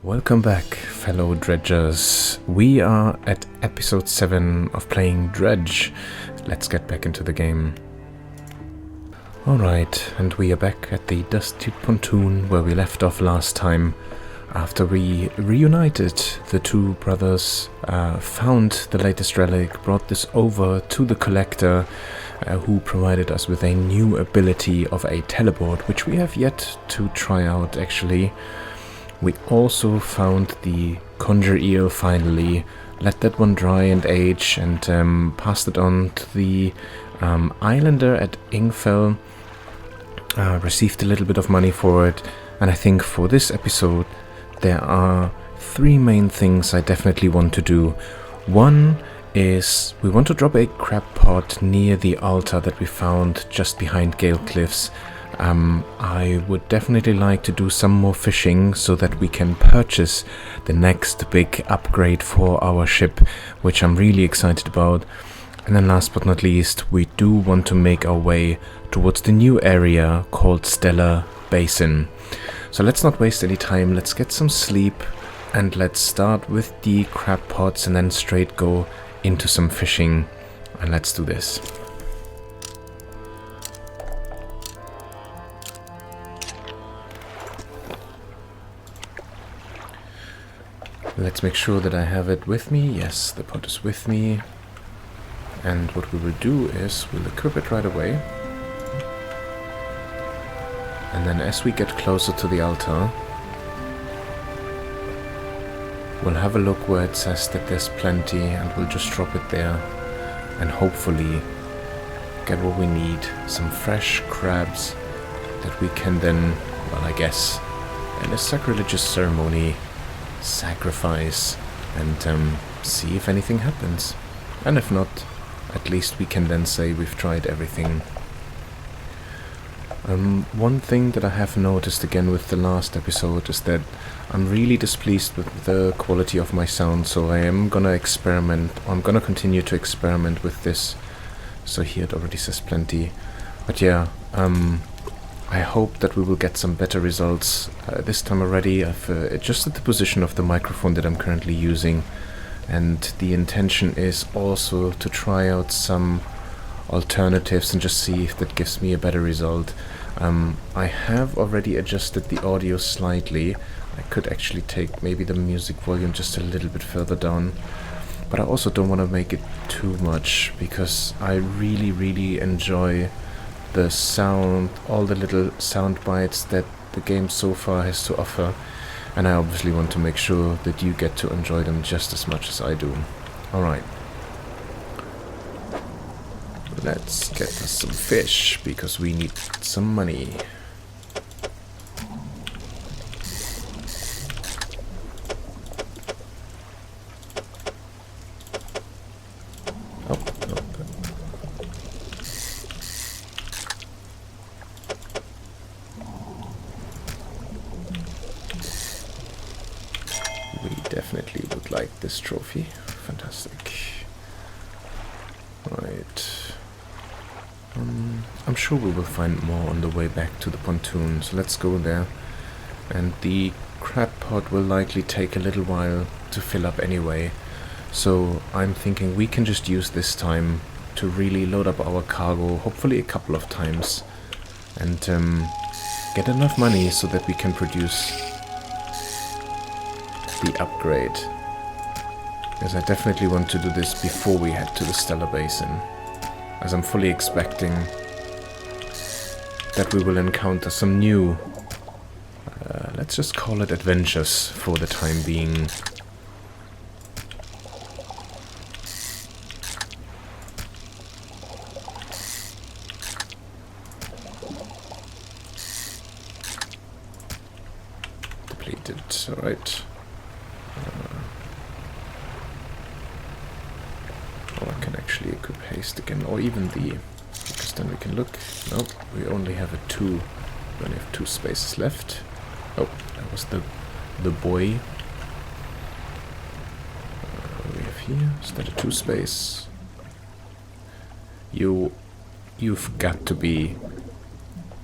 Welcome back, fellow dredgers. We are at episode 7 of playing Dredge. Let's get back into the game. Alright, and we are back at the dusty pontoon where we left off last time. After we reunited, the two brothers found the latest relic, brought this over to the collector, who provided us with a new ability of a teleport, which we have yet to try out actually. We also found the conjure eel finally, let that one dry and age, and passed it on to the islander at Ingfell, received a little bit of money for it, and I think for this episode there are three main things I definitely want to do. One is we want to drop a crab pot near the altar that we found just behind Gale Cliffs. I would definitely like to do some more fishing so that we can purchase the next big upgrade for our ship, which I'm really excited about. And then last but not least, we do want to make our way towards the new area called Stellar Basin. So let's not waste any time, let's get some sleep and let's start with the crab pots and then straight go into some fishing, and let's do this. Let's make sure that I have it with me. Yes, the pot is with me. And what we will do is we'll equip it right away. And then as we get closer to the altar, we'll have a look where it says that there's plenty and we'll just drop it there and hopefully get what we need. Some fresh crabs that we can then, well, I guess, in a sacrilegious ceremony, sacrifice and see if anything happens. And if not, at least we can then say we've tried everything. One thing that I have noticed again with the last episode is that I'm really displeased with the quality of my sound, so I am gonna experiment. I'm gonna continue to experiment with this. So here it already says plenty. But yeah, I hope that we will get some better results this time already. I've adjusted the position of the microphone that I'm currently using, and the intention is also to try out some alternatives and just see if that gives me a better result. I have already adjusted the audio slightly. I could actually take maybe the music volume just a little bit further down, but I also don't want to make it too much because I really enjoy the sound, all the little sound bites that the game so far has to offer, and I obviously want to make sure that you get to enjoy them just as much as I do. Alright. Let's get us some fish, because we need some money. Oh, no. We definitely would like this trophy. Fantastic. Right. I'm sure we will find more on the way back to the pontoon, so let's go there. And the crab pot will likely take a little while to fill up anyway, so I'm thinking we can just use this time to really load up our cargo, hopefully a couple of times, and get enough money so that we can produce the upgrade. Because I definitely want to do this before we head to the Stellar Basin, as I'm fully expecting that we will encounter some new, let's just call it adventures for the time being. Depleted, alright. Or I can actually equip haste again, or even the, because then we can look. Nope, we only have a 2. We only have 2 spaces left. Oh, that was the boy. We have here, is that a 2 space? You've got to be,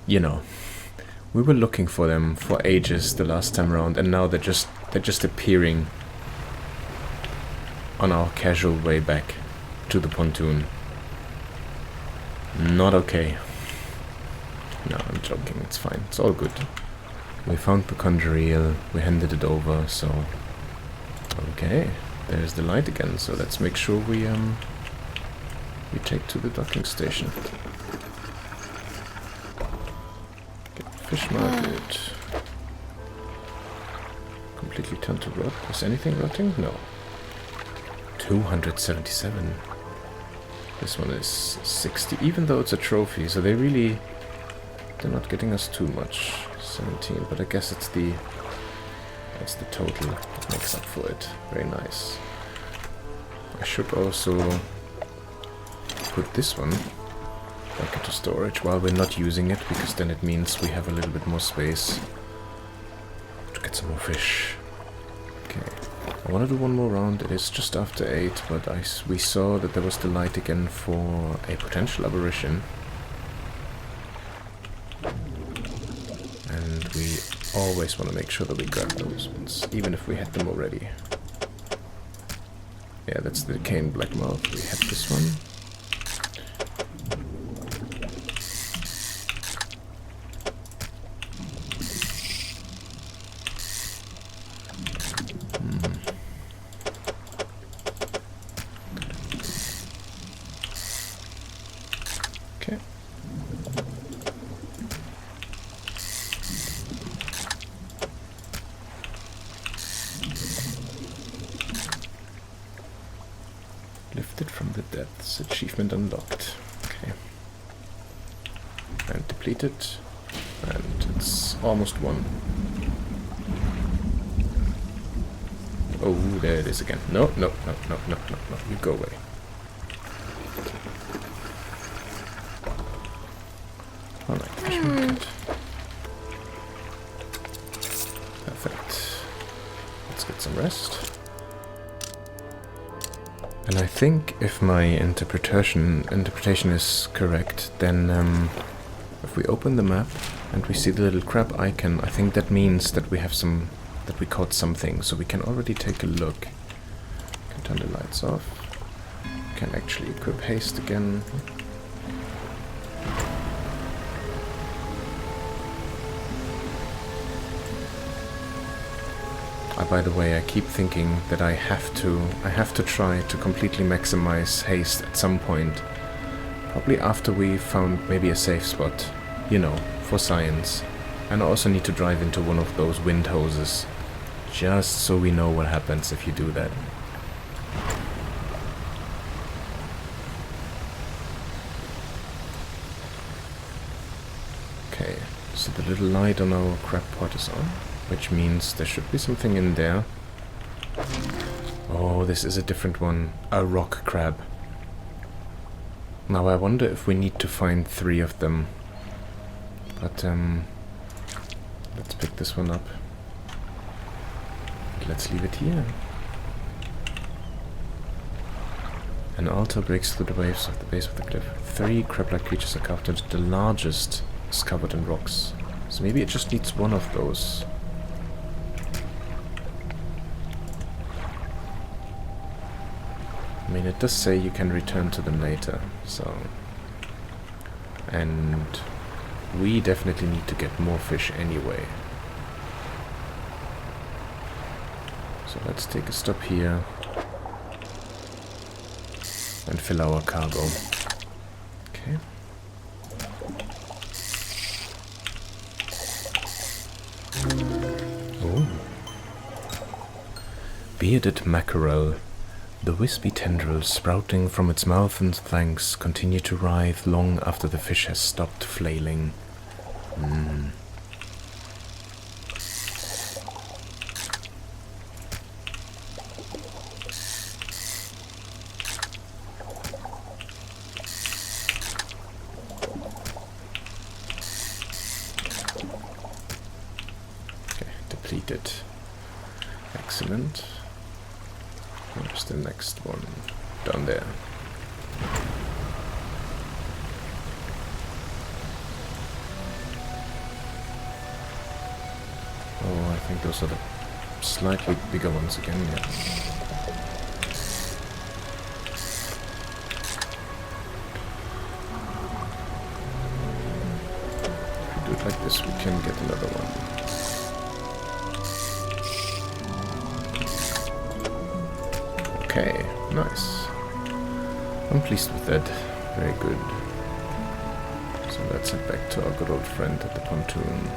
you know, We were looking for them for ages the last time around, and now they're just They're just appearing on our casual way back to the pontoon. Not okay. No, I'm joking, it's fine. It's all good. We found the conjure eel, we handed it over, so... Okay, there's the light again, so let's make sure we take to the docking station. Get the fish market. Completely turned to rot. Is anything rotting? No. 277. This one is 60, even though it's a trophy, so they're not getting us too much. 17, but I guess that's the total that makes up for it. Very nice. I should also put this one back into storage while we're not using it, because then it means we have a little bit more space to get some more fish. Okay, I want to do one more round. It is just after 8, but we saw that there was the light again for a potential aberration. And we always want to make sure that we grab those ones, even if we had them already. Yeah, that's the cane blackmouth. We had this one. Okay. Lifted from the depths. Achievement unlocked. Okay. And depleted. And it's almost one. Oh, there it is again. No, no, no, no, no, no, no. You go away. Alright, fish market. Perfect. Let's get some rest. And I think if my interpretation is correct, then if we open the map and we see the little crab icon, I think that means that we have that we caught something, so we can already take a look. Can turn the lights off. Can actually equip haste again. By the way, I keep thinking that I have to try to completely maximize haste at some point. Probably after we found maybe a safe spot, you know, for science. And I also need to drive into one of those wind hoses, just so we know what happens if you do that. Okay, so the little light on our crab pot is on, which means there should be something in there. Oh, this is a different one. A rock crab. Now I wonder if we need to find 3 of them. But let's pick this one up. Let's leave it here. An altar breaks through the waves of the base of the cliff. 3 crab-like creatures are carved into the largest is covered in rocks. So maybe it just needs one of those. I mean, it does say you can return to them later, so... And we definitely need to get more fish anyway. So let's take a stop here and fill our cargo. Okay. Oh. Bearded mackerel. The wispy tendrils sprouting from its mouth and flanks continue to writhe long after the fish has stopped flailing. Okay, depleted. Excellent. Where's the next one? Down there. Oh, I think those are the slightly bigger ones again, yeah. If we do it like this, we can get another one. Okay, nice. I'm pleased with that. Very good. So let's head back to our good old friend at the pontoon.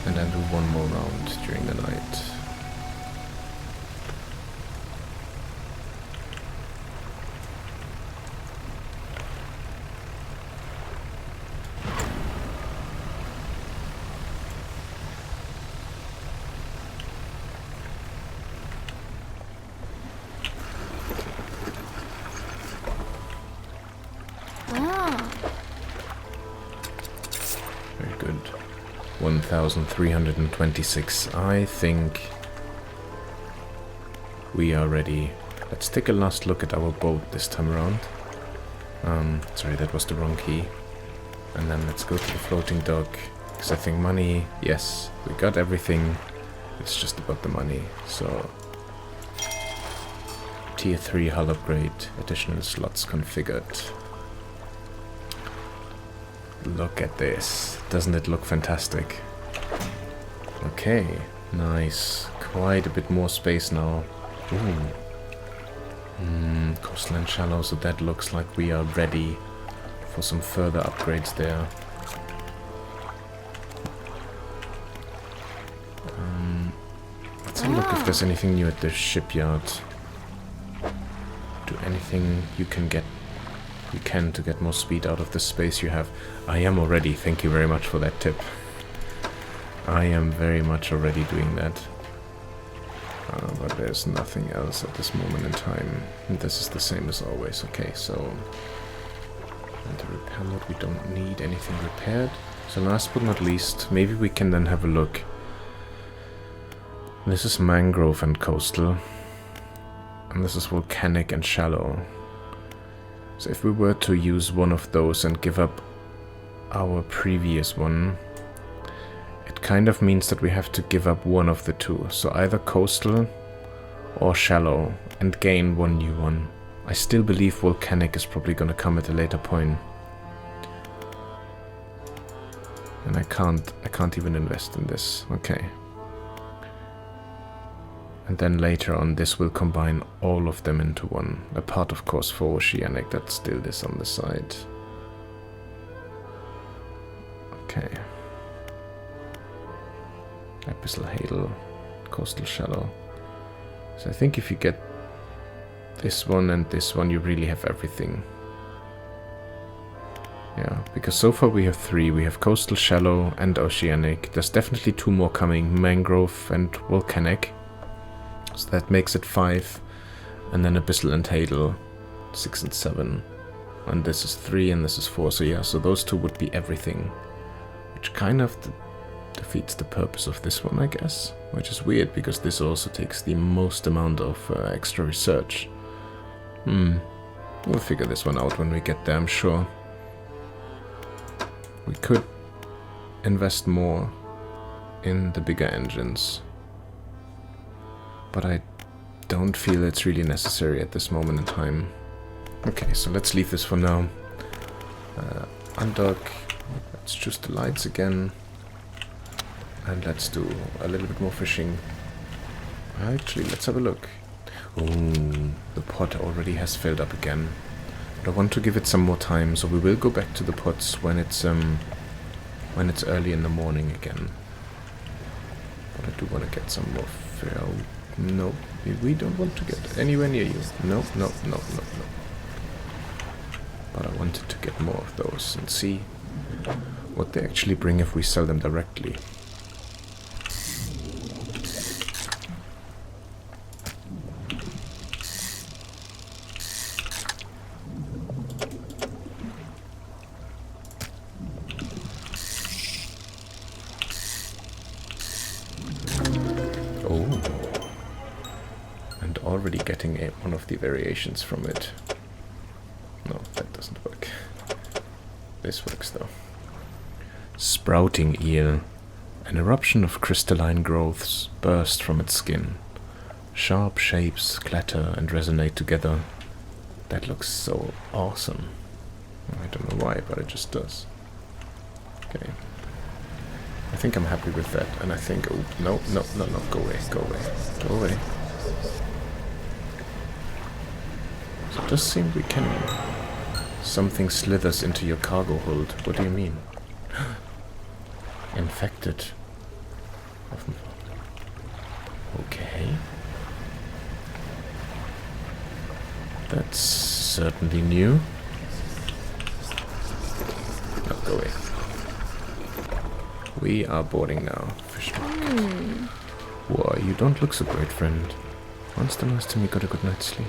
And then do one more round during the night. Very good. 1,326. I think we are ready. Let's take a last look at our boat this time around. Sorry, that was the wrong key. And then let's go to the floating dock. Because I think money, yes, we got everything. It's just about the money. So, tier 3 hull upgrade, additional slots configured. Look at this. Doesn't it look fantastic? Okay, nice. Quite a bit more space now. Ooh. Coastline shallow, so that looks like we are ready for some further upgrades there. Let's have a look if there's anything new at the shipyard. Do anything you can to get more speed out of the space you have. I am already, thank you very much for that tip. I am very much already doing that. But there's nothing else at this moment in time. And this is the same as always. Okay, so... And the repair mode, we don't need anything repaired. So last but not least, maybe we can then have a look. This is mangrove and coastal. And this is volcanic and shallow. So if we were to use one of those and give up our previous one, it kind of means that we have to give up one of the two. So either coastal or shallow and gain one new one. I still believe volcanic is probably going to come at a later point. And I can't even invest in this. Okay. And then later on, this will combine all of them into one. Apart, of course, for Oceanic, that's still this on the side. Okay. Abyssal Hadal, Coastal Shallow. So I think if you get this one and this one, you really have everything. Yeah, because so far we have 3. We have Coastal, Shallow, and Oceanic. There's definitely 2 more coming, Mangrove and Volcanic. So that makes it 5, and then Abyssal and Hadal, 6 and 7, and this is 3 and this is 4, so yeah, so those 2 would be everything, which kind of defeats the purpose of this one, I guess, which is weird, because this also takes the most amount of extra research. We'll figure this one out when we get there, I'm sure. We could invest more in the bigger engines, but I don't feel it's really necessary at this moment in time. Okay, so let's leave this for now. Undock. Let's choose the lights again. And let's do a little bit more fishing. Actually, let's have a look. Oh, the pot already has filled up again. But I want to give it some more time, so we will go back to the pots when it's early in the morning again. But I do want to get some more fill. No, we don't want to get anywhere near you. No. But I wanted to get more of those and see what they actually bring if we sell them directly. Already getting one of the variations from it. No, that doesn't work. This works though. sprouting eel. An eruption of crystalline growths burst from its skin. Sharp shapes clatter and resonate together. That looks so awesome. I don't know why, but it just does. Okay. I think I'm happy with that, and I think... Oh, no, no, no, no, go away, go away, go away. So it does seem we can... Something slithers into your cargo hold. What do you mean? Infected. Okay. That's certainly new. No, go away. We are boarding now. Fish market. Whoa, you don't look so great, friend. When's the last time you got a good night's sleep?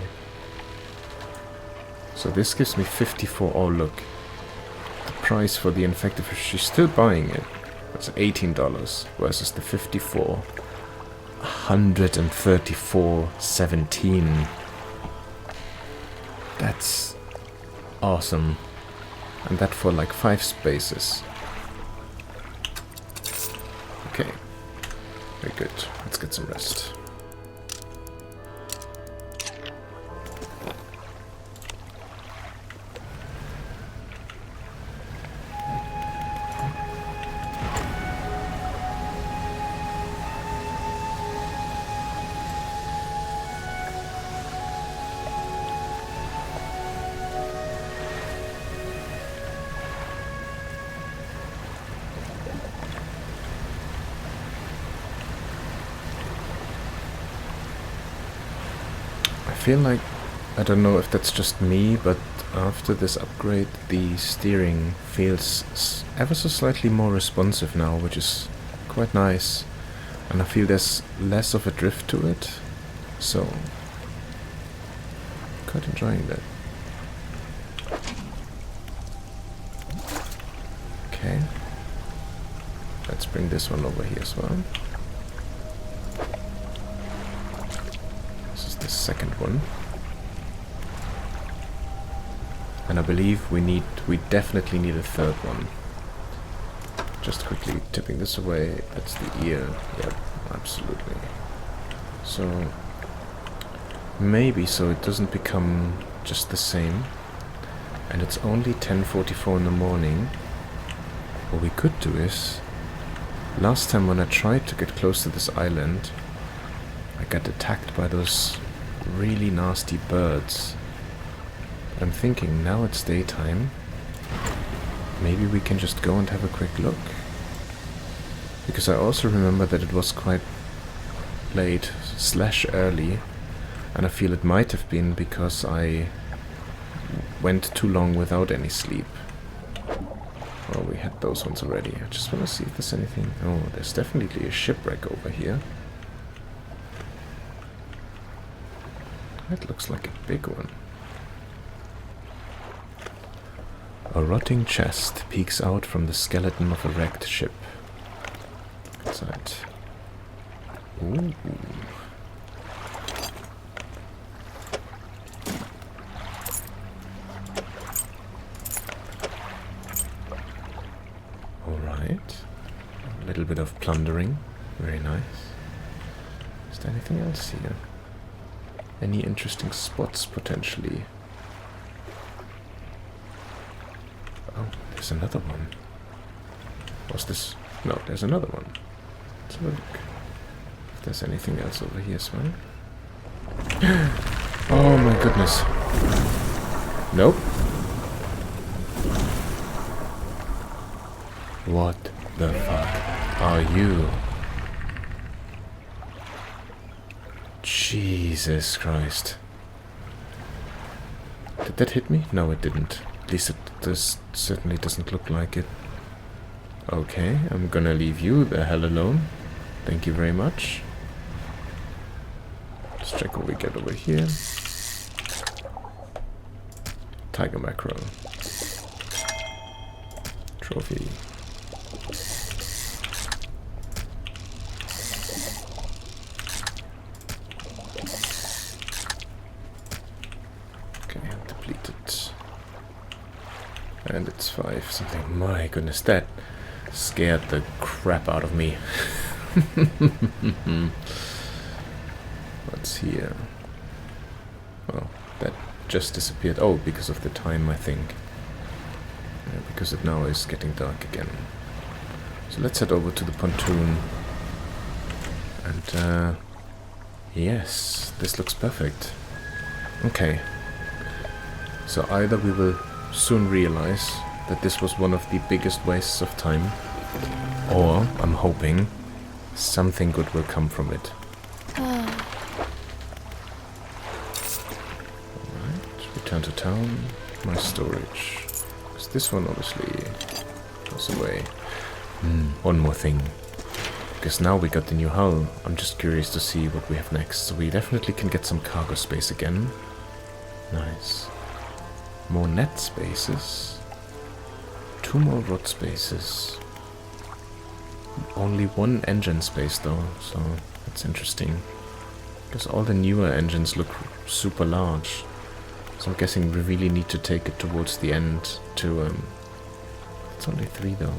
So this gives me 54. Oh, look. The price for the infected fish. She's still buying it. That's $18 versus the 54. 134.17. That's awesome. And that for like 5 spaces. Okay. Very good. Let's get some rest. I feel like, I don't know if that's just me, but after this upgrade the steering feels ever so slightly more responsive now, which is quite nice, and I feel there's less of a drift to it, so quite enjoying that. Okay, let's bring this one over here as well. Second one, and I believe we definitely need a third one. Just quickly tipping this away. That's the ear. Yep, absolutely. So maybe so it doesn't become just the same, and it's only 10:44 in the morning. What we could do is, last time when I tried to get close to this island, I got attacked by those really nasty birds. I'm thinking now it's daytime. Maybe we can just go and have a quick look. Because I also remember that it was quite late / early, and I feel it might have been because I went too long without any sleep. Well, we had those ones already. I just want to see if there's anything. Oh, there's definitely a shipwreck over here. That looks like a big one. A rotting chest peeks out from the skeleton of a wrecked ship. Inside. Ooh. Alright. A little bit of plundering. Very nice. Is there anything else here? Any interesting spots, potentially? Oh, there's another one. What's this? No, there's another one. Let's have a look. If there's anything else over here as well. Oh my goodness. Nope. What the fuck are you? Jesus Christ. Did that hit me? No, it didn't. At least it certainly doesn't look like it. Okay, I'm gonna leave you the hell alone. Thank you very much. Let's check what we get over here. Tiger mackerel. Trophy. And it's 5 something. My goodness, that scared the crap out of me. What's here? Oh, that just disappeared. Oh, because of the time, I think. Yeah, because it now is getting dark again. So let's head over to the pontoon. And, yes, this looks perfect. Okay. So either we will soon realize that this was one of the biggest wastes of time, or, I'm hoping, something good will come from it. Alright, return to town, my storage. Because this one obviously goes away. One more thing. Because now we got the new hull, I'm just curious to see what we have next. So we definitely can get some cargo space again. Nice. More net spaces. 2 more rod spaces. Only 1 engine space though, so that's interesting. Because all the newer engines look super large. So I'm guessing we really need to take it towards the end to... It's only 3 though.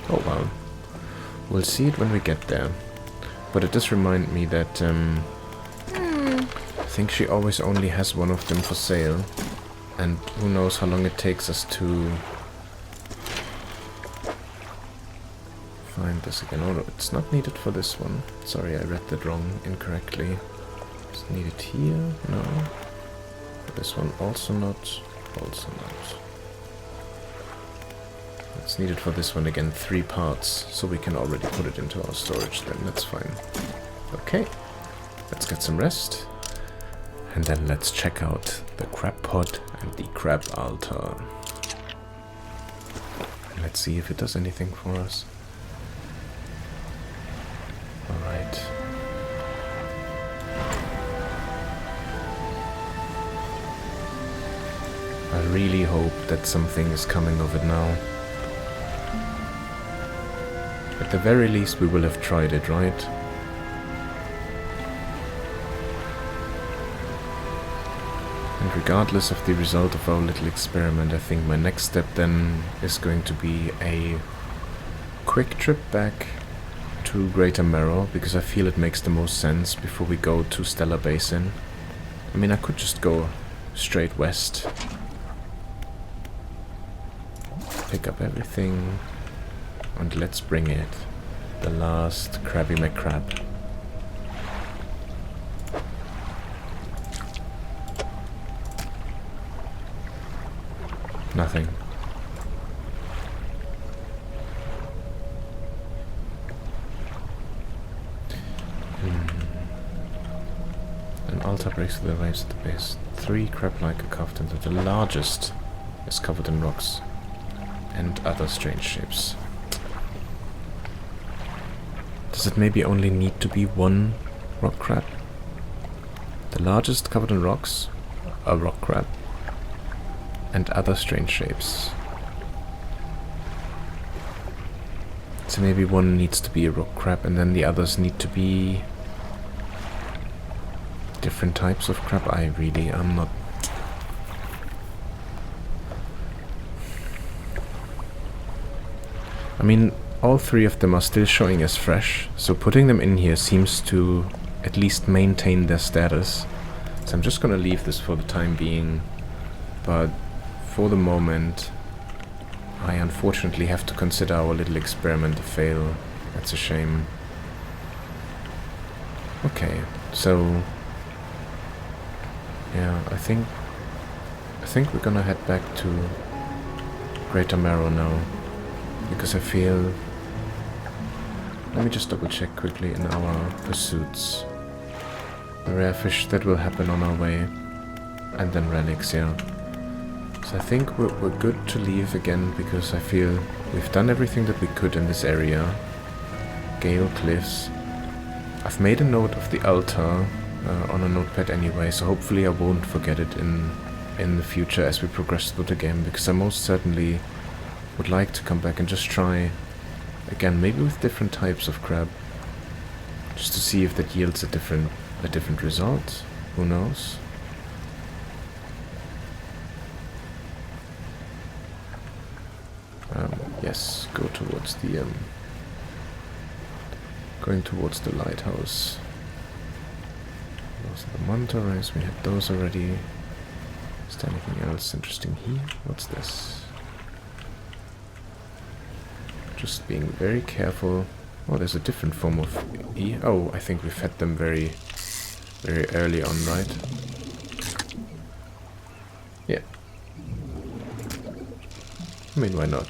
Oh well. We'll see it when we get there. But it does remind me that... I think she always only has 1 of them for sale. And who knows how long it takes us to... find this again. Oh no, it's not needed for this one. Sorry, I read that wrong incorrectly. It's needed here? No. This one also not. Also not. It's needed for this one again, 3 parts, so we can already put it into our storage then, that's fine. Okay, let's get some rest. And then let's check out the crab pod and the crab altar. And let's see if it does anything for us. Alright. I really hope that something is coming of it now. At the very least we will have tried it, right? And regardless of the result of our little experiment, I think my next step then is going to be a quick trip back to Greater Marrow, because I feel it makes the most sense before we go to Stellar Basin. I mean, I could just go straight west. Pick up everything. And let's bring it. The last Krabby McCrab. Nothing. An altar breaks through the waves at the base. 3 crab-like are carved into the largest is covered in rocks and other strange shapes. Does it maybe only need to be 1 rock crab? The largest covered in rocks, a rock crab, and other strange shapes. So maybe 1 needs to be a rock crab and then the others need to be different types of crab. I'm not... I mean, all 3 of them are still showing as fresh, so putting them in here seems to at least maintain their status. So I'm just gonna leave this for the time being, but for the moment I unfortunately have to consider our little experiment a fail. That's a shame. Okay, so yeah, I think we're gonna head back to Greater Marrow now, because I feel... Let me just double check quickly in our pursuits. The rare fish that will happen on our way, and then relics, yeah. So I think we're good to leave again, because I feel we've done everything that we could in this area. Gale Cliffs. I've made a note of the altar on a notepad anyway, so hopefully I won't forget it in the future as we progress through the game, because I most certainly would like to come back and just try again, maybe with different types of crab, just to see if that yields a different result. Who knows? Yes, go towards the going towards the lighthouse. Those are the manta rays, we had those already. Is there anything else interesting here? What's this? Just being very careful. Oh, there's a different form of E. Oh, I think we fed them very early on, right? Yeah. I mean, why not?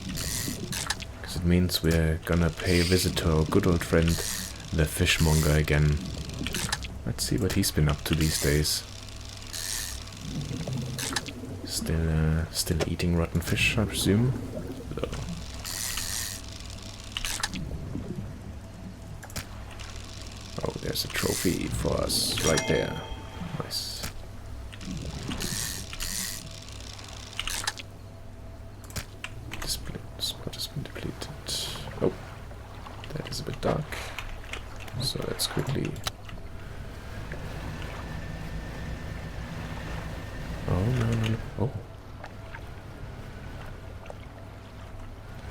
Because it means we're gonna pay a visit to our good old friend, the fishmonger again. Let's see what he's been up to these days. Still eating rotten fish, I presume? No. Oh, there's a trophy for us right there. Nice. Spot has been depleted. Oh, that is a bit dark. So let's quickly... Oh, no. Oh.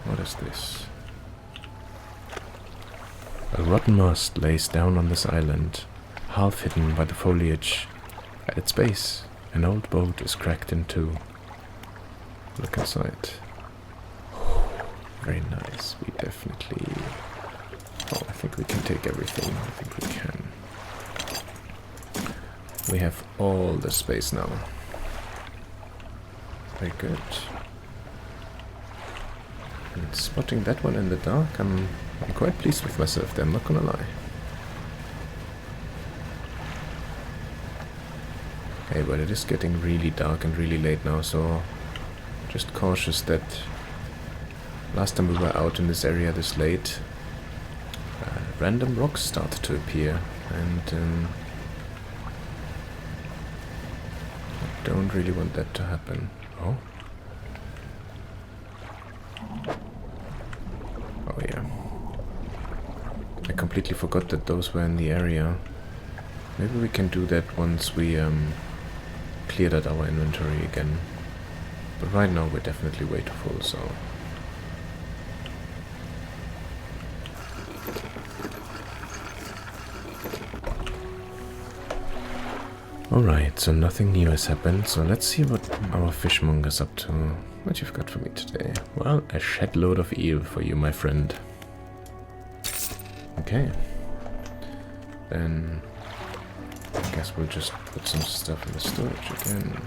What is this? A rotten mast lays down on this island, half hidden by the foliage. At its base, an old boat is cracked in two. Look inside. Very nice. We definitely... Oh, I think we can take everything. I think we can. We have all the space now. Very good. And spotting that one in the dark, I'm quite pleased with myself there, I'm not gonna lie. Okay, but it is getting really dark and really late now, so just cautious that last time we were out in this area this late, random rocks started to appear, and I don't really want that to happen. Oh. Oh yeah. I completely forgot that those were in the area. Maybe we can do that once we cleared out our inventory again. But right now we're definitely way too full, so... Alright, so nothing new has happened, so let's see what our fishmonger's up to. What you've got for me today? Well, a shed load of eel for you, my friend. Okay. Then I guess we'll just put some stuff in the storage again.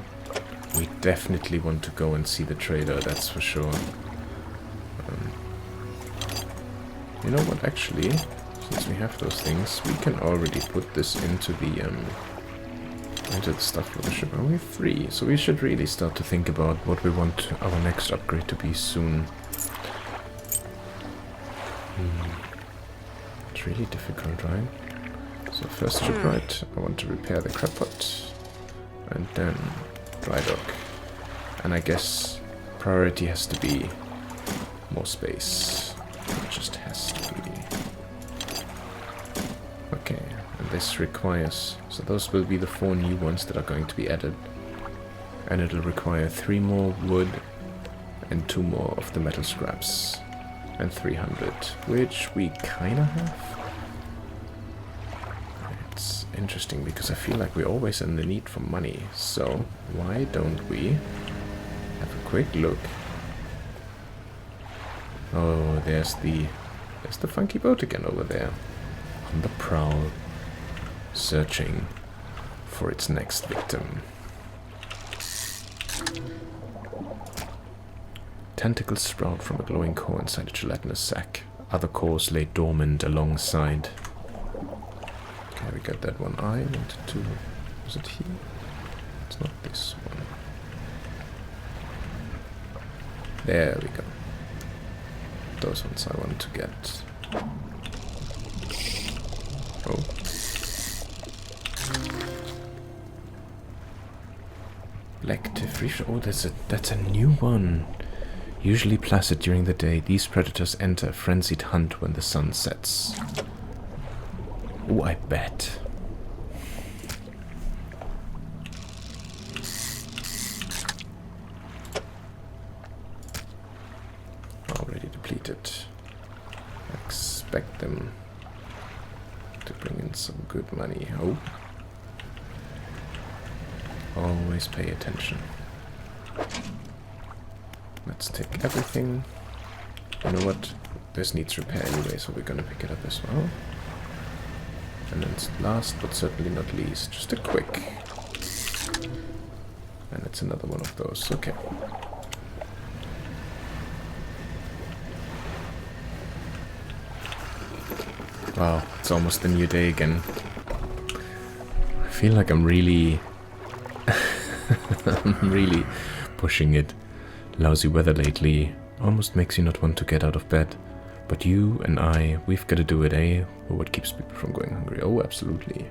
We definitely want to go and see the trader, that's for sure. You know what, actually, since we have those things, we can already put this into the stuff for the ship. Are we free? So we should really start to think about what we want our next upgrade to be soon. It's really difficult, right? So first shipwright, I want to repair the crab pot, and then dry dock. And I guess priority has to be more space. It just has to be. Okay, and this requires... So those will be the 4 new ones that are going to be added. And it'll require 3 more wood and 2 more of the metal scraps. And 300, which we kinda have. It's interesting because I feel like we're always in the need for money. So why don't we have a quick look? Oh, there's the funky boat again over there. On the prowl, searching for its next victim. Tentacles sprout from a glowing core inside a gelatinous sac. Other cores lay dormant alongside. Okay, we got that one. I wanted to... Was it here? It's not this one. There we go. Those ones I want to get. Oh. Black Tiff Reef. Oh, that's a new one. Usually placid during the day, these predators enter a frenzied hunt when the sun sets. Oh, I bet. Already depleted. I expect them to bring in some good money. Oh. Always pay attention. Let's take everything. You know what? This needs repair anyway, so we're gonna pick it up as well. And then last but certainly not least, just a quick. And it's another one of those. Okay. Wow, it's almost a new day again. I feel like I'm really... I'm really pushing it. Lousy weather lately almost makes you not want to get out of bed. But you and I, we've got to do it, eh? Or what keeps people from going hungry? Oh, absolutely.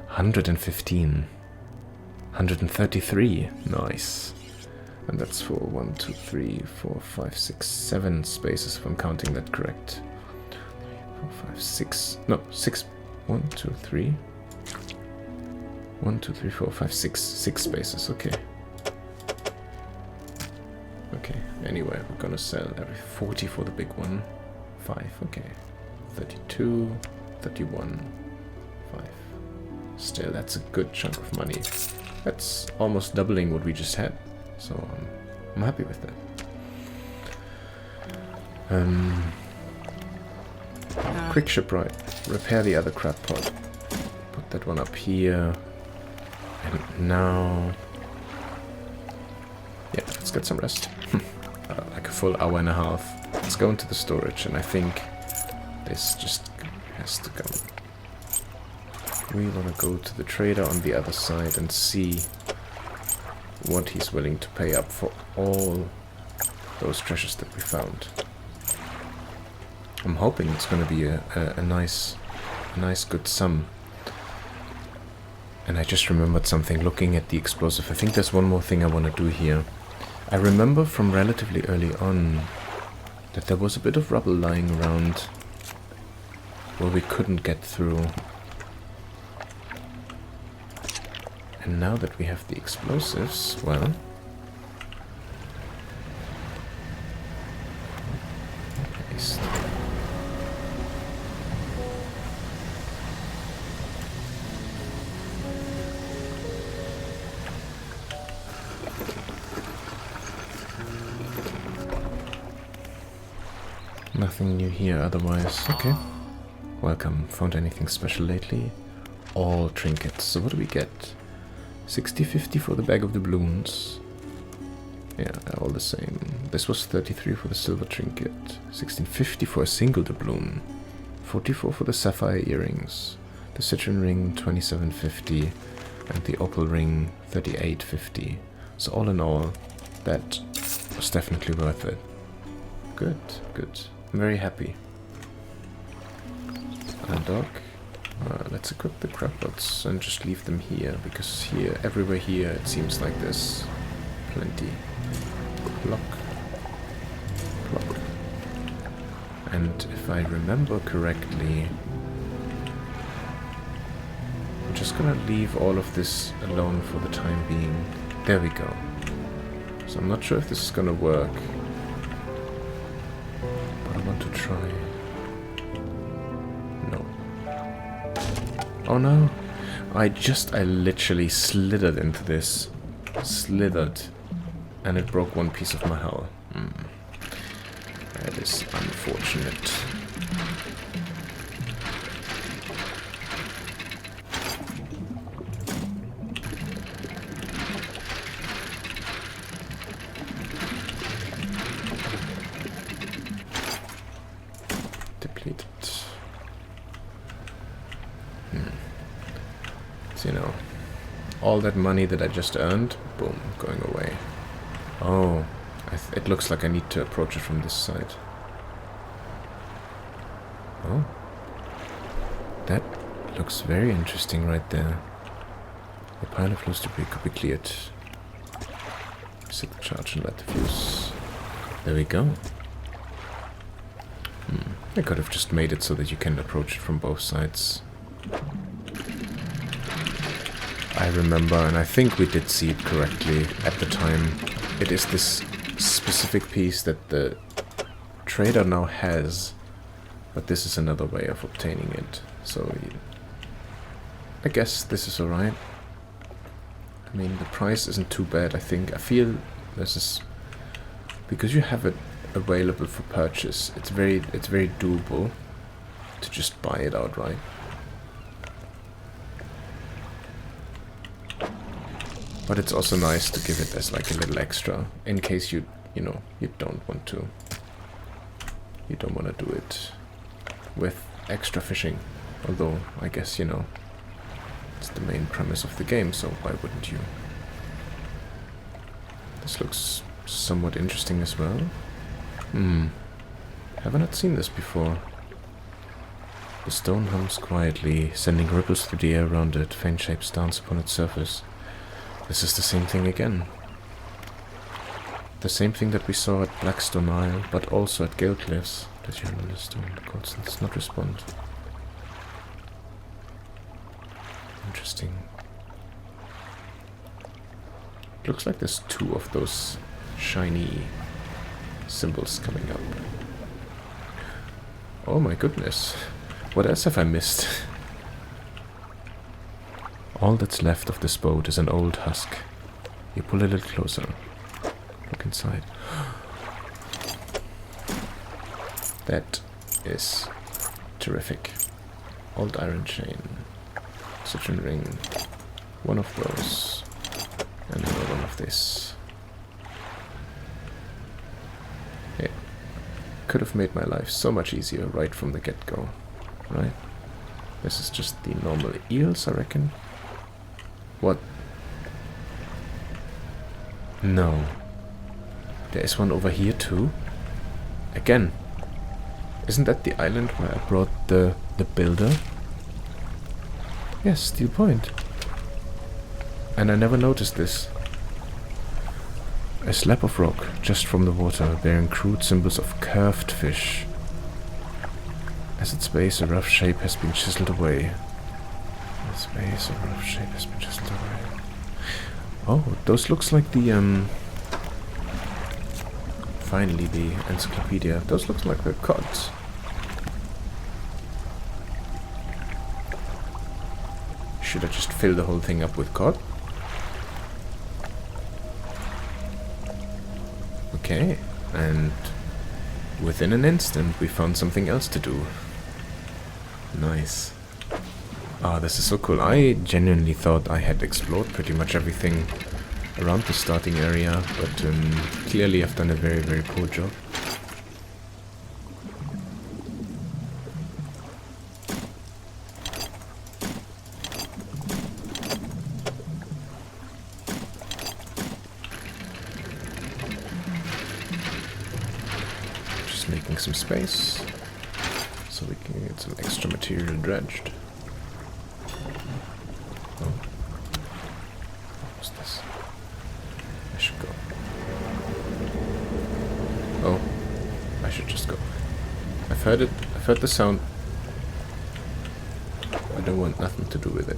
115. 133. Nice. And that's for 1, 2, 3, 4, 5, 6, 7 spaces, if I'm counting that correct. 4, 5, 6. No, 6. 1, 2, 3. 1, 2, 3, 4, 5, 6. 6 spaces, okay. Okay, anyway, we're gonna sell every 40 for the big one. 5, okay. 32, 31, 5. Still, that's a good chunk of money. That's almost doubling what we just had. So, I'm happy with that. Quick shipwright. Repair the other crab pot. Put that one up here. And now... yeah, let's get some rest. Like a full hour and a half. Let's go into the storage, and I think this just has to go. We want to go to the trader on the other side and see what he's willing to pay up for all those treasures that we found. I'm hoping it's going to be a nice good sum. And I just remembered something looking at the explosive. I think there's one more thing I want to do here. I remember from relatively early on that there was a bit of rubble lying around where we couldn't get through. And now that we have the explosives, well... paste. Nothing new here otherwise. Okay. Welcome. Found anything special lately? All trinkets. So what do we get? 60-50 for the bag of doubloons. Yeah, they're all the same. This was 33 for the silver trinket. 1650 for a single doubloon. 44 for the sapphire earrings. The citron ring 2750. And the opal ring 3850. So all in all, that was definitely worth it. Good, good. I'm very happy. And dog. Let's equip the crab pots and just leave them here, because here, everywhere here, it seems like there's plenty. Block. Block. And if I remember correctly, I'm just gonna leave all of this alone for the time being. There we go. So I'm not sure if this is gonna work. I want to try. No. Oh no. I literally slithered into this. Slithered. And it broke one piece of my hull. That is unfortunate. You know, all that money that I just earned, boom, going away. Oh, it looks like I need to approach it from this side. Oh, that looks very interesting right there. The pile of loose debris could be cleared. Set the charge and light the fuse. There we go. I could have just made it so that you can approach it from both sides. I remember, and I think we did see it correctly at the time. It is this specific piece that the trader now has, but this is another way of obtaining it. So I guess this is alright. I mean, the price isn't too bad, I think. I feel this is... because you have it available for purchase, it's very doable to just buy it outright. But it's also nice to give it as like a little extra in case you know, you don't want to. You don't want to do it with extra fishing. Although, I guess, you know, it's the main premise of the game, so why wouldn't you? This looks somewhat interesting as well. Have I not seen this before? The stone hums quietly, sending ripples through the air around it. Faint shapes dance upon its surface. This is the same thing again. The same thing that we saw at Blackstone Isle, but also at Gale Cliffs. Does your stone constant does not respond? Interesting. Looks like there's two of those shiny symbols coming up. Oh my goodness. What else have I missed? All that's left of this boat is an old husk. You pull a little closer. Look inside. That is terrific. Old iron chain. Citrine ring. One of those. Another one of this. It could have made my life so much easier right from the get-go. Right? This is just the normal eels, I reckon. What? No. There is one over here too? Again. Isn't that the island where I brought the builder? Yes, Steel Point. And I never noticed this. A slab of rock just from the water, bearing crude symbols of curved fish. At its base, a rough shape has been chiseled away. At its base, a rough shape has been chiseled away. Oh, those looks like the finally the encyclopedia. Those looks like the cods. Should I just fill the whole thing up with cod? Okay, and within an instant we found something else to do. Nice. Ah, this is so cool. I genuinely thought I had explored pretty much everything around the starting area, but clearly I've done a very, very poor job. Just making some space so we can get some extra material dredged. Oh. What's this? I should go. Oh. I should just go. I've heard it. I've heard the sound. I don't want nothing to do with it.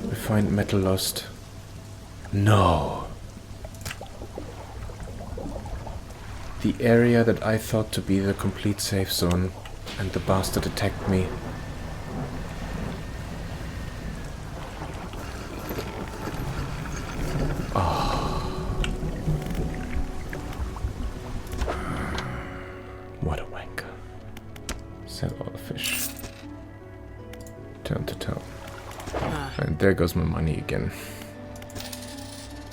We find metal lost. No. The area that I thought to be the complete safe zone, and the bastard attacked me. Oh. What a wanker. Sell all the fish. Turn to toe. And there goes my money again.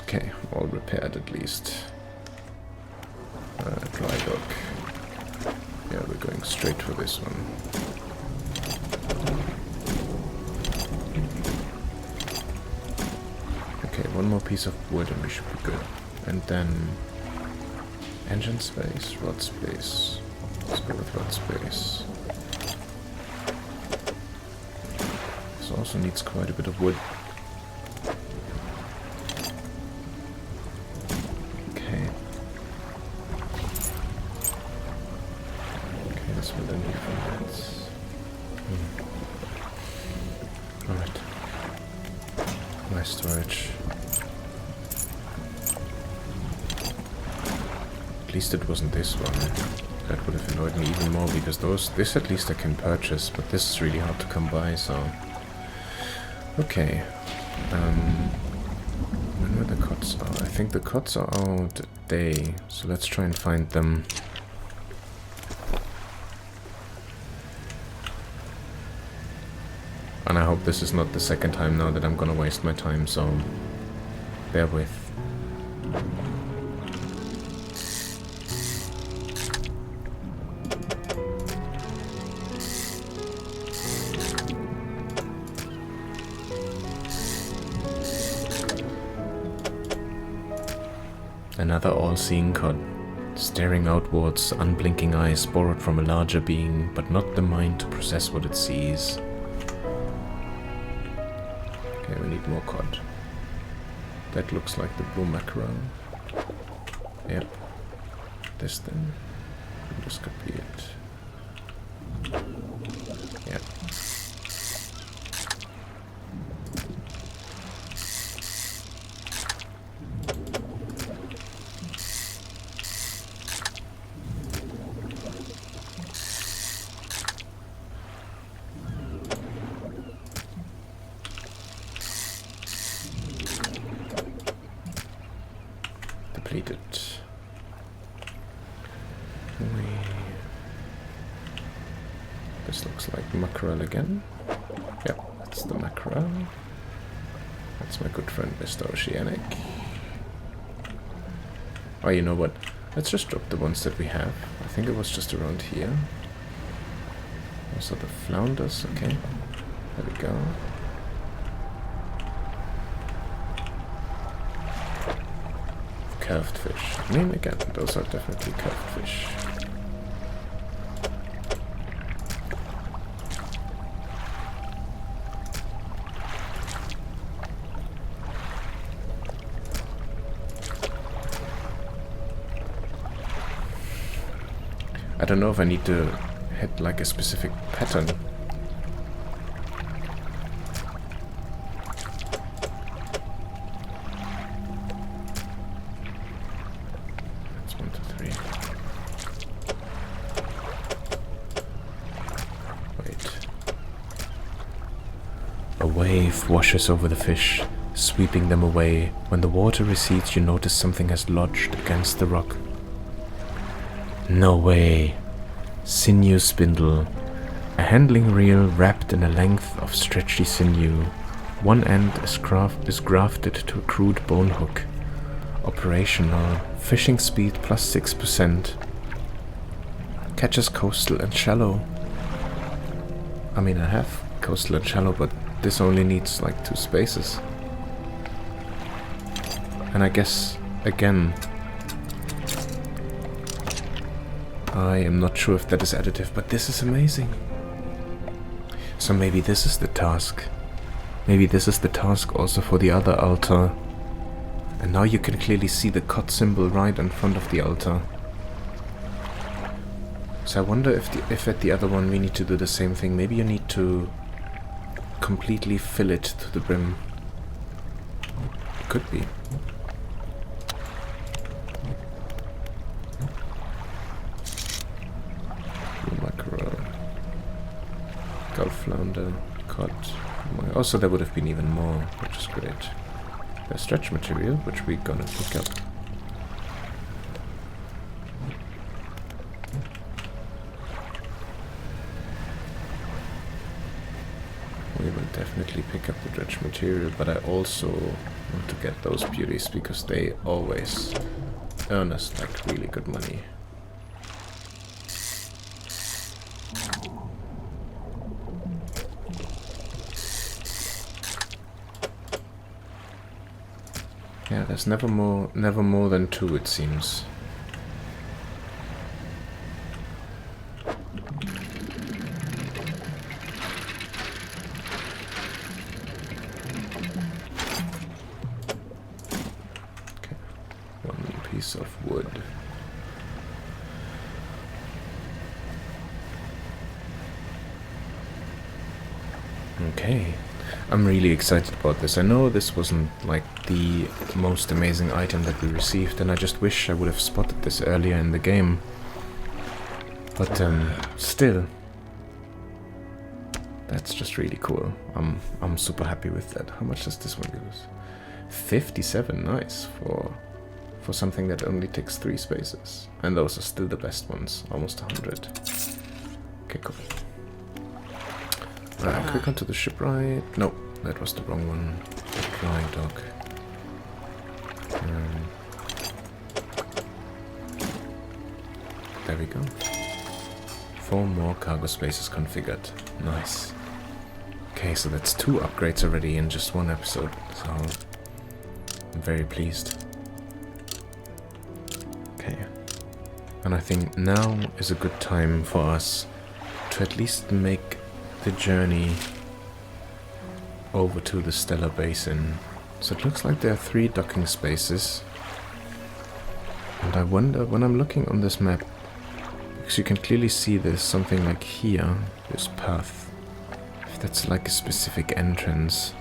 Okay, all repaired at least. Dry dock. Yeah, we're going straight for this one. Okay, one more piece of wood and we should be good. And then engine space, rod space. Let's go with rod space. This also needs quite a bit of wood. Okay. Okay, this will then be for that. my storage. At least it wasn't this one. That would have annoyed me even more, because this at least I can purchase, but this is really hard to come by, so... Okay. When were the cots out? I think the cots are out a day, so let's try and find them. And I hope this is not the second time now that I'm gonna waste my time, so bear with. Another all-seeing cod, staring outwards, unblinking eyes borrowed from a larger being, but not the mind to process what it sees. Okay, we need more cod. That looks like the blue mackerel. Yep. This then. This could be it. Yep. Depleted. This looks like mackerel again. Yep, that's the mackerel. That's my good friend Mr. Oceanic. Oh, you know what? Let's just drop the ones that we have. I think it was just around here. Also the flounders, okay. There we go. Curved fish. I mean, again, those are definitely curved fish. I don't know if I need to hit like a specific pattern. That's 1, 2, 3. Wait. A wave washes over the fish, sweeping them away. When the water recedes, you notice something has lodged against the rock. No way. Sinew spindle. A handling reel wrapped in a length of stretchy sinew. One end is grafted to a crude bone hook. Operational. Fishing speed plus 6%. Catches coastal and shallow. I mean, I have coastal and shallow, but this only needs like 2 spaces. And I guess, again, I am not sure if that is additive, but this is amazing. So maybe this is the task. Maybe this is the task also for the other altar. And now you can clearly see the cod symbol right in front of the altar. So I wonder if at the other one we need to do the same thing. Maybe you need to completely fill it to the brim. Could be. Flounder, cod. Also, there would have been even more, which is great. There's stretch material, which we're gonna pick up. We will definitely pick up the dredge material, but I also want to get those beauties because they always earn us like really good money. Yeah, there's never more than 2, it seems. Okay, 1 piece of wood. Okay, I'm really excited about this. I know this wasn't like the most amazing item that we received, and I just wish I would have spotted this earlier in the game. But still, that's just really cool. I'm super happy with that. How much does this one give us? 57, nice, for something that only takes 3 spaces. And those are still the best ones, almost 100. Okay, cool. Quick onto the shipwright. No, that was the wrong one. Dry dock. There we go. 4 more cargo spaces configured. Nice. Okay, so that's 2 upgrades already in just 1 episode, so I'm very pleased. Okay. And I think now is a good time for us to at least make the journey over to the Stellar Basin. So it looks like there are 3 docking spaces. And I wonder, when I'm looking on this map, because you can clearly see there's something like here, this path, if that's like a specific entrance.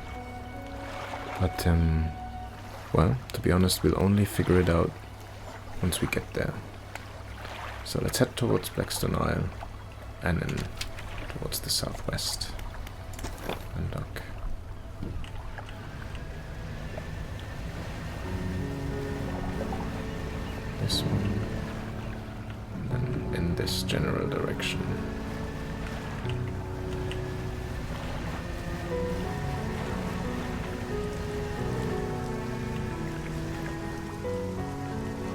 But, well, to be honest, we'll only figure it out once we get there. So let's head towards Blackstone Isle, and then towards the southwest, and dock. This one, and then in this general direction.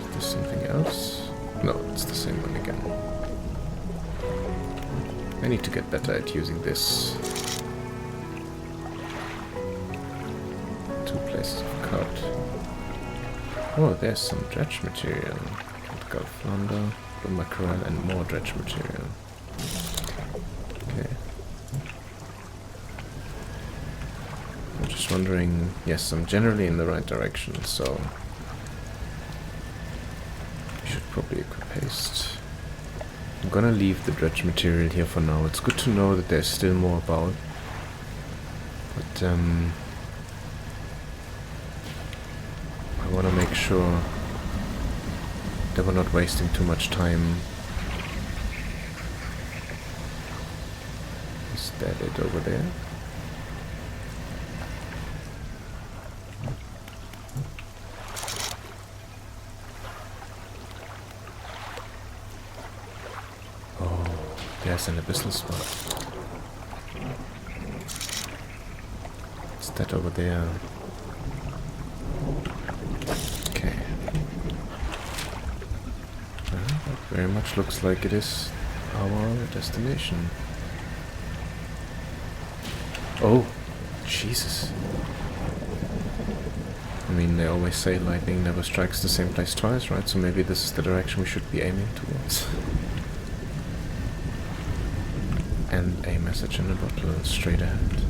Is this something else? No, it's the same one again. I need to get better at using this. 2 places of cut. Oh, there's some dredge material. Gulf flounder, blue mackerel, and more dredge material. Okay. I'm just wondering. Yes, I'm generally in the right direction, so we should probably equip haste. I'm gonna leave the dredge material here for now. It's good to know that there's still more about. But I wanna make sure that we're not wasting too much time. Is that it over there? There's an abyssal spot. Is that over there? Okay. Well, that very much looks like it is our destination. Oh, Jesus. I mean, they always say lightning never strikes the same place twice, right? So maybe this is the direction we should be aiming towards. And a message in a bottle straight ahead.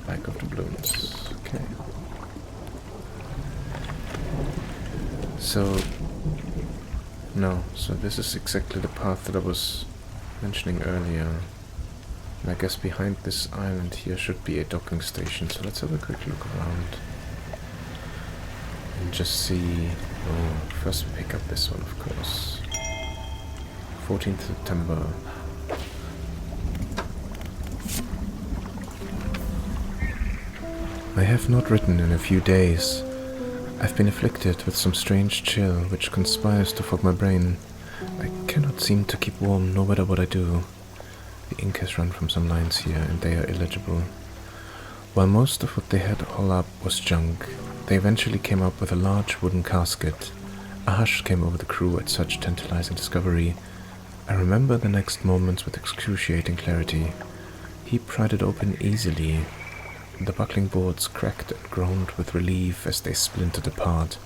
Back of the balloons. Okay. So this is exactly the path that I was mentioning earlier. And I guess behind this island here should be a docking station, so let's have a quick look around. And just see... Oh, first we pick up this one, of course. 14th September. I have not written in a few days. I've been afflicted with some strange chill which conspires to fog my brain. I cannot seem to keep warm no matter what I do. The ink has run from some lines here and they are illegible. While most of what they had all up was junk, they eventually came up with a large wooden casket. A hush came over the crew at such tantalizing discovery. I remember the next moments with excruciating clarity. He pried it open easily. The buckling boards cracked and groaned with relief as they splintered apart.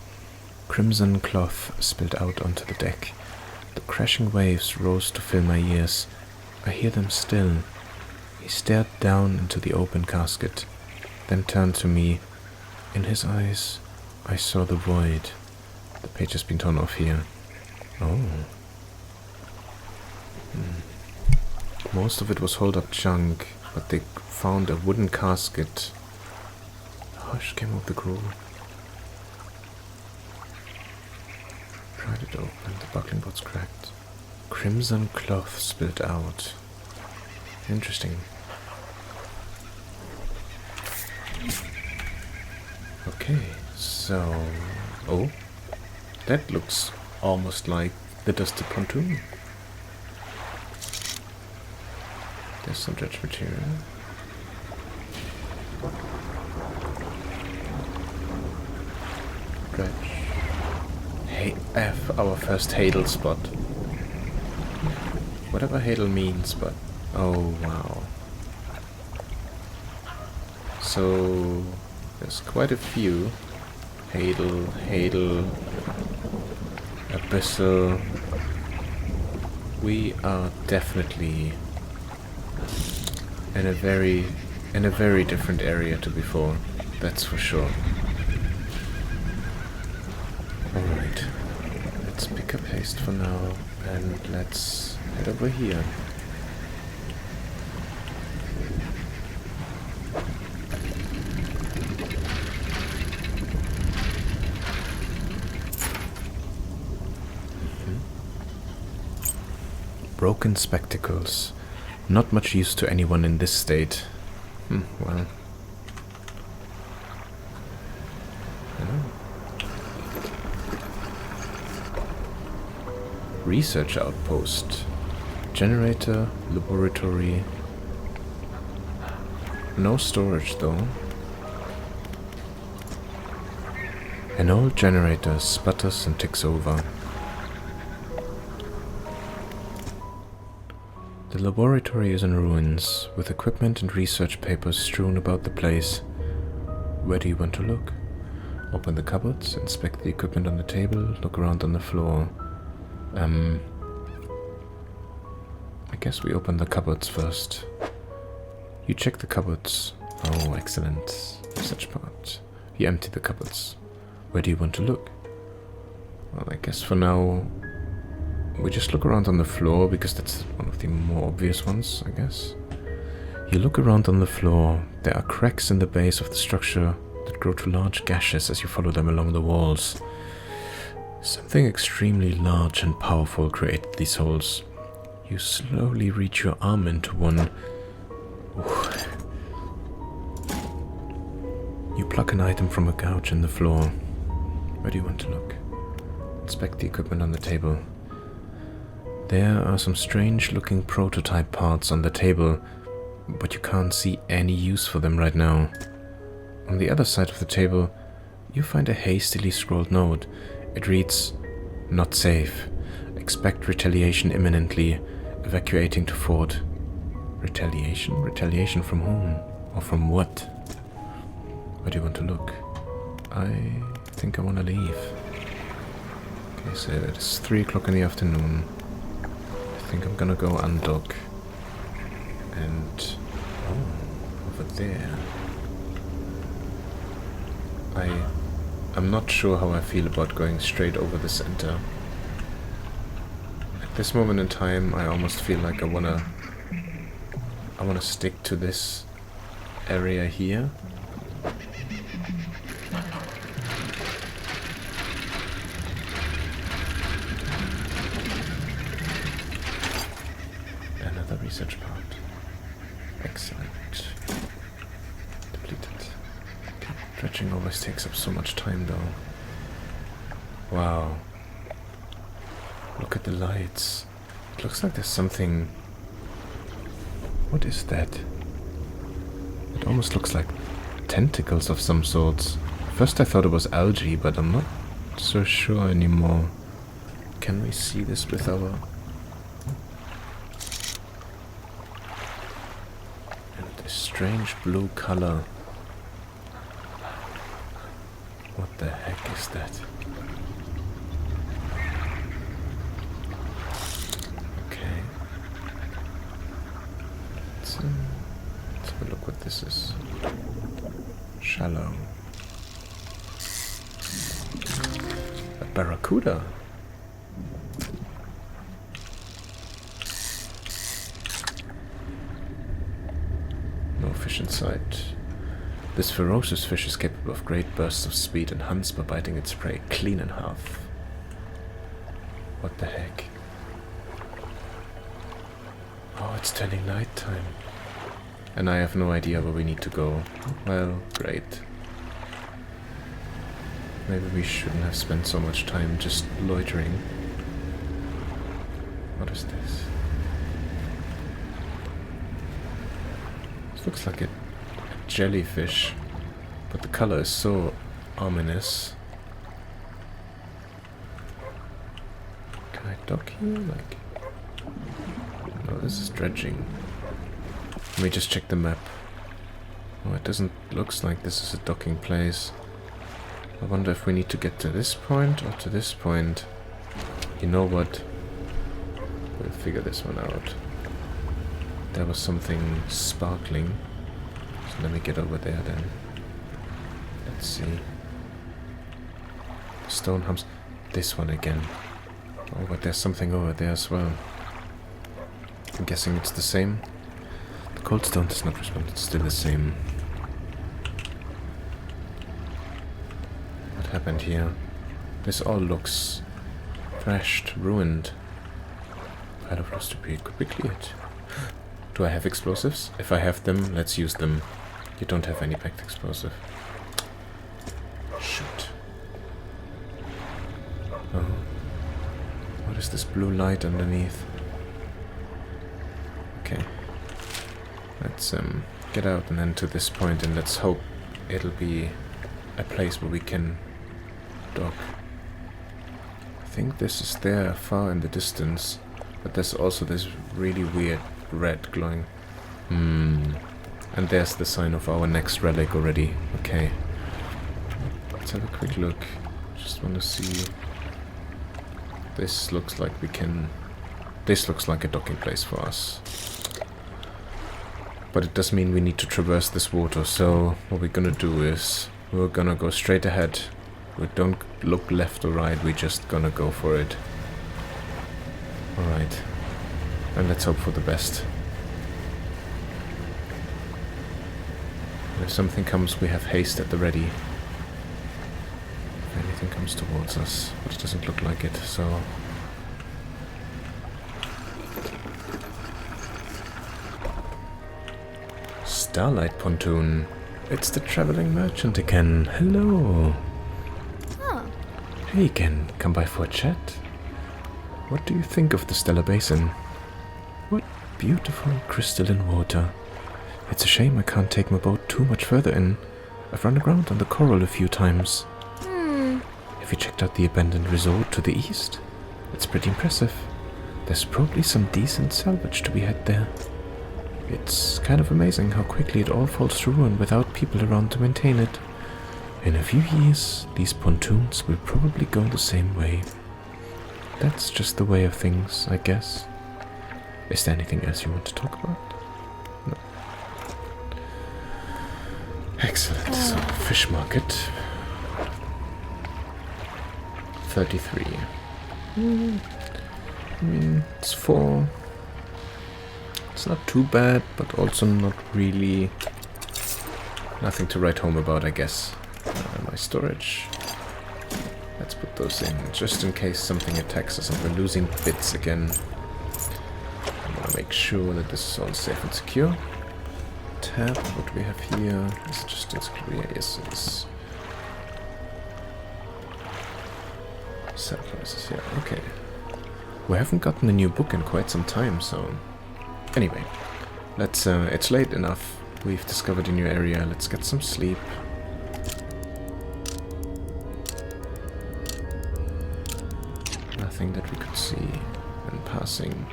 Crimson cloth spilled out onto the deck. The crashing waves rose to fill my ears. I hear them still. He stared down into the open casket, then turned to me. In his eyes, I saw the void The page has been torn off here. Oh. Most of it was hold up junk, but they found a wooden casket. Hush came over the grove. Pried it open, the buckling board's cracked. Crimson cloth spilled out. Interesting. Okay, so... Oh, that looks almost like the dusty pontoon. There's some dredge material. Dredge. Hey, F, our first Hadel spot. Whatever Hadel means, but... Oh, wow. So... There's quite a few. Hadel, Abyssal. We are definitely in a very different area to before. That's for sure. Alright. Let's pick up haste for now and let's head over here. Broken spectacles. Not much use to anyone in this state. Well. Hello. Research outpost. Generator, laboratory. No storage though. An old generator sputters and ticks over. The laboratory is in ruins, with equipment and research papers strewn about the place. Where do you want to look? Open the cupboards, inspect the equipment on the table, look around on the floor. I guess we open the cupboards first. You check the cupboards. Oh, excellent. Research part. You empty the cupboards. Where do you want to look? Well, I guess for now... we just look around on the floor, because that's one of the more obvious ones, I guess. You look around on the floor. There are cracks in the base of the structure that grow to large gashes as you follow them along the walls. Something extremely large and powerful created these holes. You slowly reach your arm into one. Ooh. You pluck an item from a gouge in the floor. Where do you want to look? Inspect the equipment on the table. There are some strange-looking prototype parts on the table, but you can't see any use for them right now. On the other side of the table, you find a hastily scrawled note. It reads, "Not safe. Expect retaliation imminently. Evacuating to fort." Retaliation? Retaliation from whom? Or from what? Where do you want to look? I think I want to leave. Okay, so it's 3 o'clock in the afternoon. I think I'm gonna go undock. And... oh, over there. I'm not sure how I feel about going straight over the center. At this moment in time, I almost feel like I wanna stick to this area here. Another research part. Excellent. Depleted. Okay. Dredging always takes up so much time though. Wow. Look at the lights. It looks like there's something... what is that? It almost looks like tentacles of some sorts. First I thought it was algae, but I'm not so sure anymore. Can we see this with our... and this strange blue color. What the heck is that? Okay. Let's have a look what this is. Shallow. A barracuda. No fish in sight. This ferocious fish is capable of great bursts of speed and hunts by biting its prey clean in half. What the heck? Oh, it's turning night time. And I have no idea where we need to go. Well, great. Maybe we shouldn't have spent so much time just loitering. What is this? This looks like a jellyfish, but the color is so ominous. Can I dock here? Like, no, this is dredging. Let me just check the map. Oh, it doesn't looks like this is a docking place. I wonder if we need to get to this point or to this point. You know what? We'll figure this one out. There was something sparkling. So let me get over there then. Let's see. The stone humps. This one again. Oh, but there's something over there as well. I'm guessing it's the same. The cold stone does not respond. It's still the same. What happened here? This all looks thrashed, ruined. Pile of lost debris could be cleared. Do I have explosives? If I have them, let's use them. You don't have any packed explosive. Shoot. Oh. What is this blue light underneath? Okay. Let's get out and then to this point, and let's hope it'll be a place where we can dock. I think this is there far in the distance, but there's also this really weird red glowing. And there's the sign of our next relic already. Okay. Let's have a quick look. Just want to see. This looks like we can... This looks like a docking place for us. But it does mean we need to traverse this water, so what we're gonna do is we're gonna go straight ahead. We don't look left or right, we're just gonna go for it. Alright. And let's hope for the best. If something comes, we have haste at the ready. If anything comes towards us, but it doesn't look like it, so... Starlight pontoon. It's the traveling merchant again. Hello. Huh. Hey again, come by for a chat. What do you think of the Stellar Basin? What beautiful crystalline water. It's a shame I can't take my boat too much further in. I've run aground on the coral a few times. Have you checked out the abandoned resort to the east? It's pretty impressive. There's probably some decent salvage to be had there. It's kind of amazing how quickly it all falls to ruin without people around to maintain it. In a few years, these pontoons will probably go the same way. That's just the way of things, I guess. Is there anything else you want to talk about? No. Excellent. So, fish market. 33. I mean, it's 4. It's not too bad, but also not really... Nothing to write home about, I guess. My storage. Let's put those in, just in case something attacks us and we're losing bits again. I want to make sure that this is all safe and secure. Tab, what we have here is just encyclopedia. Yes, it is. Set prices, yeah, okay. We haven't gotten a new book in quite some time, so... Anyway, let's, it's late enough. We've discovered a new area. Let's get some sleep. Nothing that we could see in passing.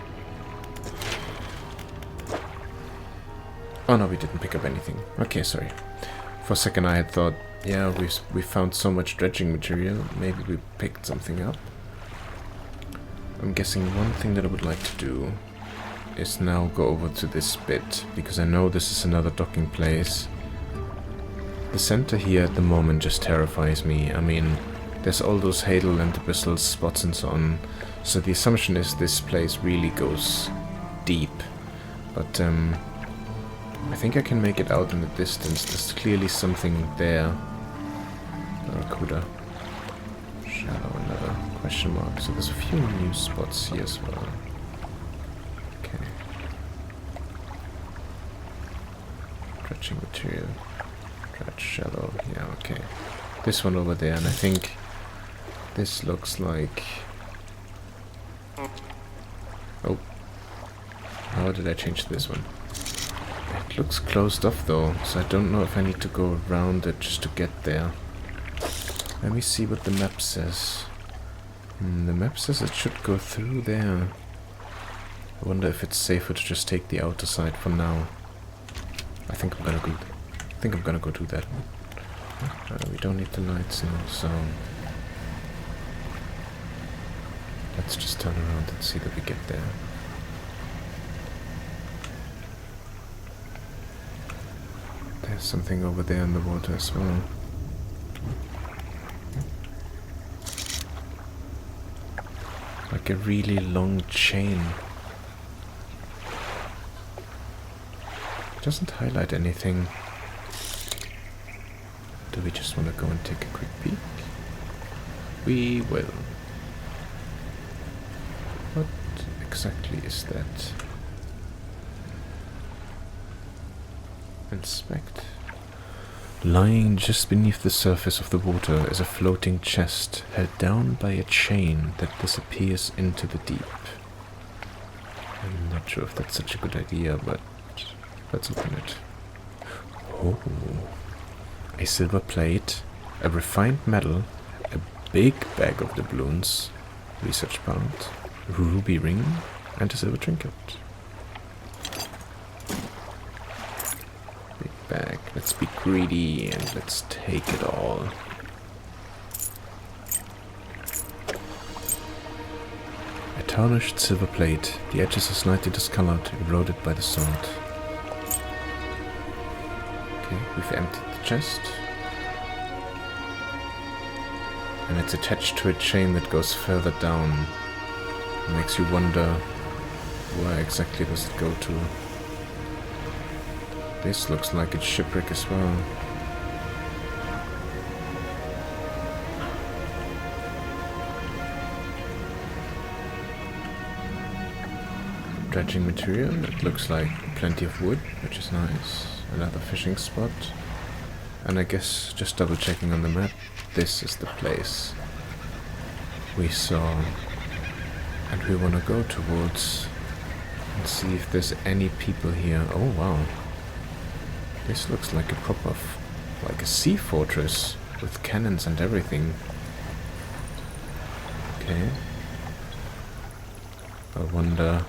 Oh no, we didn't pick up anything. Okay, sorry. For a second I had thought, yeah, we found so much dredging material, maybe we picked something up. I'm guessing one thing that I would like to do is now go over to this bit, because I know this is another docking place. The center here at the moment just terrifies me. I mean, there's all those hazel and abyssal spots and so on. So the assumption is this place really goes deep. But I think I can make it out in the distance. There's clearly something there. Barracuda. Shallow, another question mark. So there's a few new spots here as well. Okay. Dredging material. Dredge, shallow. Yeah, okay. This one over there, and I think this looks like... Oh. How did I change this one? It looks closed off though, so I don't know if I need to go around it just to get there. Let me see what the map says. The map says it should go through there. I wonder if it's safer to just take the outer side for now. I think I'm gonna go do that. We don't need the lights now, so let's just turn around and see that we get there. There's something over there in the water as well. Like a really long chain. It doesn't highlight anything. Do we just want to go and take a quick peek? We will. What exactly is that? Inspect. Lying just beneath the surface of the water is a floating chest held down by a chain that disappears into the deep. I'm not sure if that's such a good idea, but let's open it. Oh. A silver plate, a refined metal, a big bag of doubloons, research part, a ruby ring, and a silver trinket. Big bag. Let's be greedy and let's take it all. A tarnished silver plate. The edges are slightly discolored, eroded by the salt. Okay, we've emptied the chest. And it's attached to a chain that goes further down. It makes you wonder where exactly does it go to. This looks like it's shipwreck as well. Dredging material. It looks like plenty of wood, which is nice. Another fishing spot. And I guess, just double checking on the map, this is the place we saw and we want to go towards and see if there's any people here. Oh wow, this looks like a proper, like a sea fortress with cannons and everything. Okay, I wonder,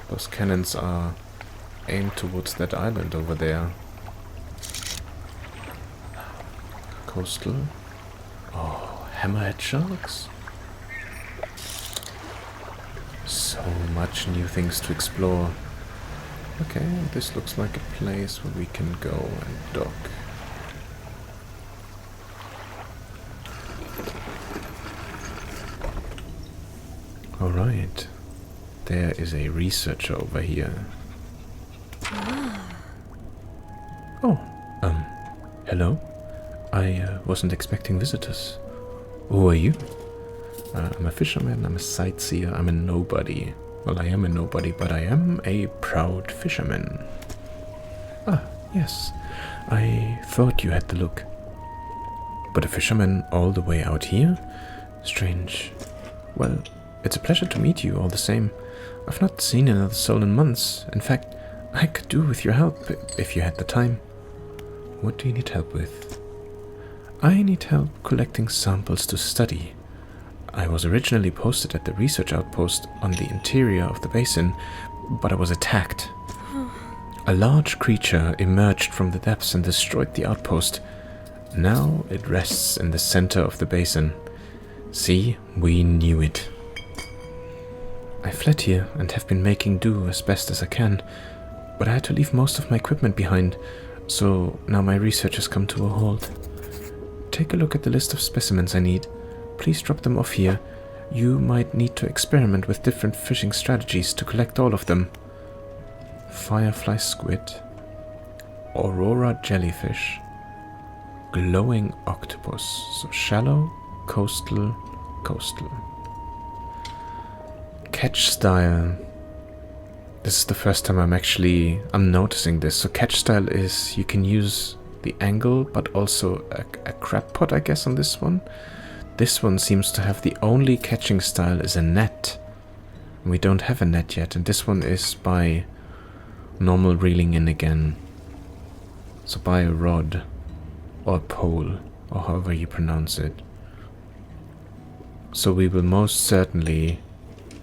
those cannons are aimed towards that island over there. Coastal. Oh, hammerhead sharks. So much new things to explore. Okay, this looks like a place where we can go and dock. Alright. There is a researcher over here. Oh, hello? I wasn't expecting visitors. Who are you? I'm a fisherman, I'm a sightseer, I'm a nobody. Well, I am a nobody, but I am a proud fisherman. Ah, yes. I thought you had the look. But a fisherman all the way out here? Strange. Well, it's a pleasure to meet you all the same. I've not seen another soul in months. In fact, I could do with your help if you had the time. What do you need help with? I need help collecting samples to study. I was originally posted at the research outpost on the interior of the basin, but I was attacked. A large creature emerged from the depths and destroyed the outpost. Now it rests in the center of the basin. See, we knew it. I fled here and have been making do as best as I can, but I had to leave most of my equipment behind, so now my research has come to a halt. Take a look at the list of specimens I need. Please drop them off here. You might need to experiment with different fishing strategies to collect all of them. Firefly squid. Aurora jellyfish. Glowing octopus. So shallow, coastal, coastal. Catch style. This is the first time I'm noticing this. So catch style is you can use the angle, but also a crab pot, I guess, on this one. This one seems to have the only catching style is a net. We don't have a net yet, and this one is by normal reeling in again. So by a rod, or a pole, or however you pronounce it. So we will most certainly...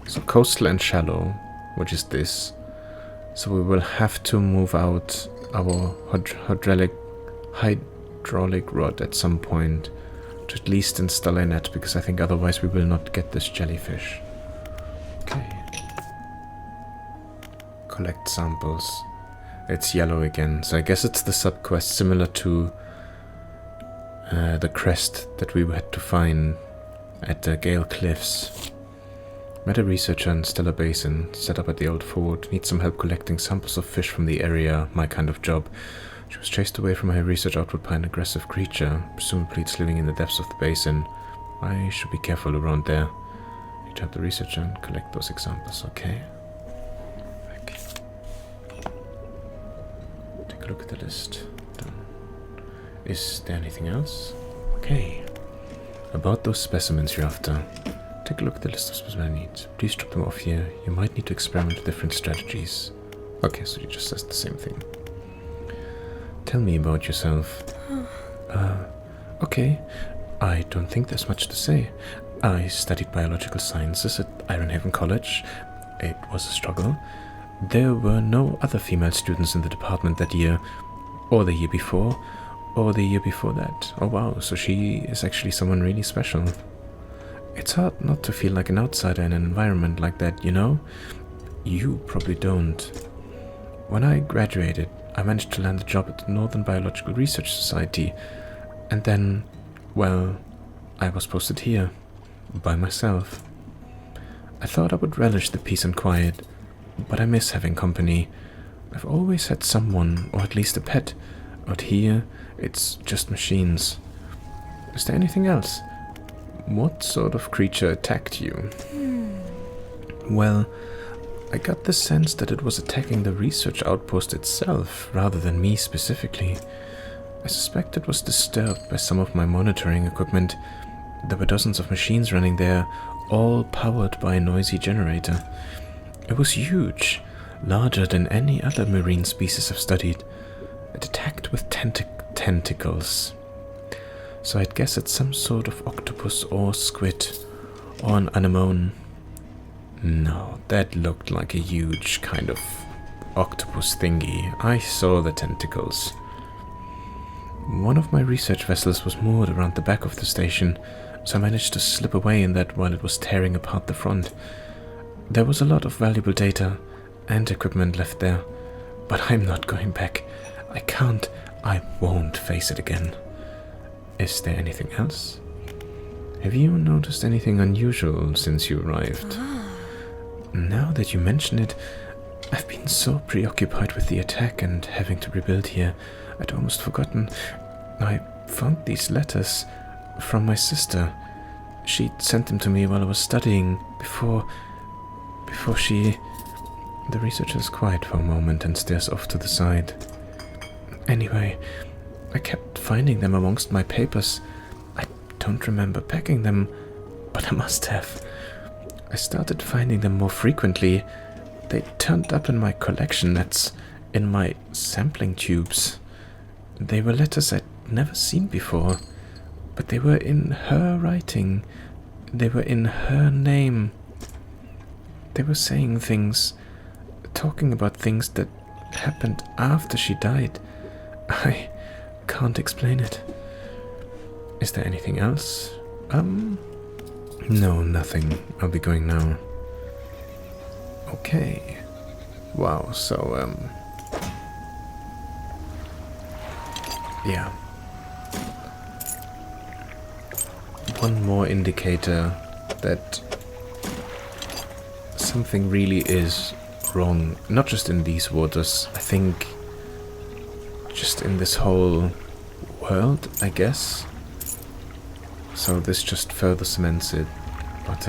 So coastal and shallow, which is this. So we will have to move out our hydraulic rod at some point to at least install a net, because I think otherwise we will not get this jellyfish. Okay. Collect samples. It's yellow again, so I guess it's the subquest similar to the crest that we had to find at the Gale Cliffs. Met a researcher in Stellar Basin, set up at the old fort, needs some help collecting samples of fish from the area, my kind of job. She was chased away from her research output by an aggressive creature, presumably it's living in the depths of the basin. I should be careful around there. Need to help the researcher and collect those examples, okay? Take a look at the list. Done. Is there anything else? Okay. About those specimens you're after. Take a look at the list of specimen needs. Please drop them off here. You might need to experiment with different strategies. Okay, so you just says the same thing. Tell me about yourself. Okay. I don't think there's much to say. I studied biological sciences at Ironhaven College. It was a struggle. There were no other female students in the department that year, or the year before, or the year before that. Oh wow, so she is actually someone really special. It's hard not to feel like an outsider in an environment like that, you know? You probably don't. When I graduated, I managed to land a job at the Northern Biological Research Society, and then, well, I was posted here, by myself. I thought I would relish the peace and quiet, but I miss having company. I've always had someone, or at least a pet. Out here, it's just machines. Is there anything else? What sort of creature attacked you? Well, I got the sense that it was attacking the research outpost itself, rather than me specifically. I suspect it was disturbed by some of my monitoring equipment. There were dozens of machines running there, all powered by a noisy generator. It was huge, larger than any other marine species I've studied. It attacked with tentacles. So I'd guess it's some sort of octopus or squid, or an anemone. No, that looked like a huge kind of octopus thingy. I saw the tentacles. One of my research vessels was moored around the back of the station, so I managed to slip away in that while it was tearing apart the front. There was a lot of valuable data and equipment left there, but I'm not going back. I won't face it again. Is there anything else? Have you noticed anything unusual since you arrived? Now that you mention it, I've been so preoccupied with the attack and having to rebuild here, I'd almost forgotten. I found these letters from my sister. She'd sent them to me while I was studying, before she... The researcher is quiet for a moment and stares off to the side. Anyway, I kept finding them amongst my papers. I don't remember packing them, but I must have. I started finding them more frequently. They turned up in my collection nets, in my sampling tubes. They were letters I'd never seen before, but they were in her writing. They were in her name. They were saying things, talking about things that happened after she died. I can't explain it. Is there anything else? No, nothing. I'll be going now. Okay. Wow, so, yeah. one more indicator that something really is wrong. Not just in these waters, I think just in this whole world, I guess. So this just further cements it. But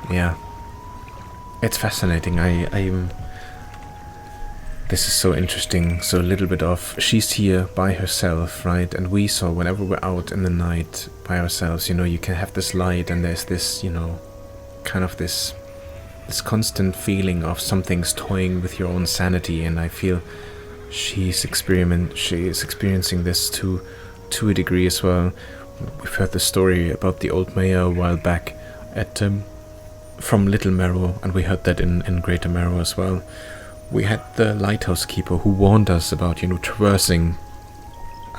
yeah, it's fascinating. This is so interesting. So a little bit of, she's here by herself, right? And we saw whenever we're out in the night by ourselves, you know, you can have this light and there's this, you know, kind of this constant feeling of something's toying with your own sanity. And I feel she is experiencing this to a degree as well. We've heard the story about the old mayor a while back at from Little Marrow, and we heard that in Greater Marrow as well. We had the lighthouse keeper who warned us about, you know, traversing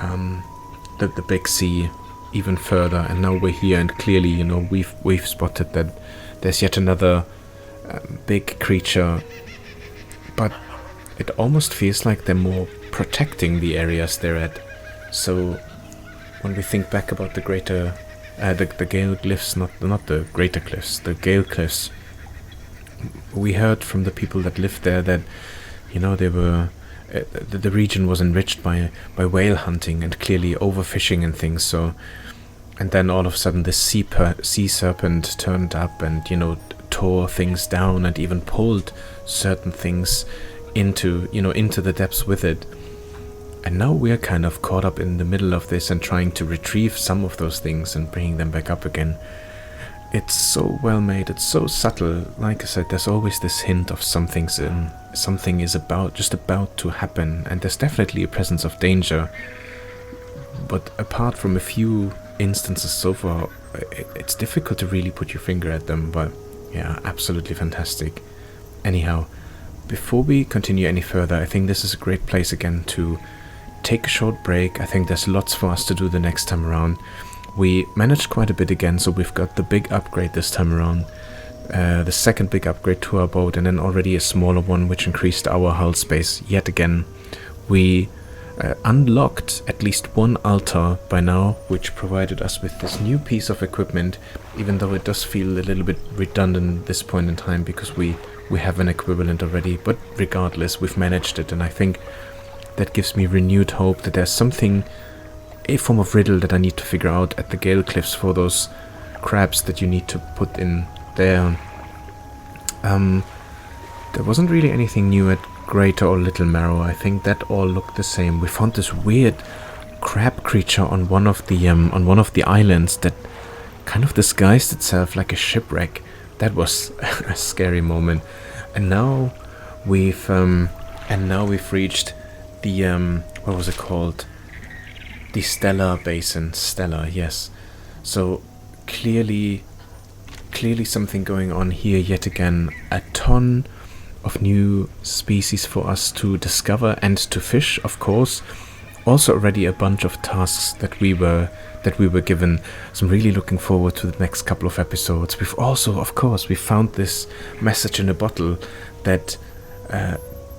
the big sea even further, and now we're here, and clearly, you know, we've spotted that there's yet another big creature, but it almost feels like they're more protecting the areas they're at. So when we think back about the greater, the Gale Cliffs, not the Greater Cliffs, the Gale Cliffs, we heard from the people that lived there that, you know, they were the region was enriched by whale hunting and clearly overfishing and things. So, and then all of a sudden this sea serpent turned up and, you know, tore things down and even pulled certain things into the depths with it. And now we're kind of caught up in the middle of this and trying to retrieve some of those things and bringing them back up again. It's so well made, it's so subtle. Like I said, there's always this hint of something is about to happen, and there's definitely a presence of danger. But apart from a few instances so far, it's difficult to really put your finger at them. But yeah, absolutely fantastic. Anyhow, before we continue any further, I think this is a great place again to take a short break. I think there's lots for us to do the next time around. We managed quite a bit again, so we've got the big upgrade this time around, the second big upgrade to our boat, and then already a smaller one which increased our hull space yet again. We unlocked at least one altar by now, which provided us with this new piece of equipment, even though it does feel a little bit redundant at this point in time because we have an equivalent already, but regardless, we've managed it, and I think that gives me renewed hope that there's something, a form of riddle that I need to figure out at the Gale Cliffs for those crabs that you need to put in there. There wasn't really anything new at Greater or Little Marrow. I think that all looked the same. We found this weird crab creature on one of the islands that kind of disguised itself like a shipwreck. That was a scary moment. And now we've reached the what was it called? The Stellar Basin. Stellar, yes. So clearly something going on here yet again. A ton of new species for us to discover and to fish, of course. Also already a bunch of tasks that we were given. So I'm really looking forward to the next couple of episodes. We've also, of course, we found this message in a bottle that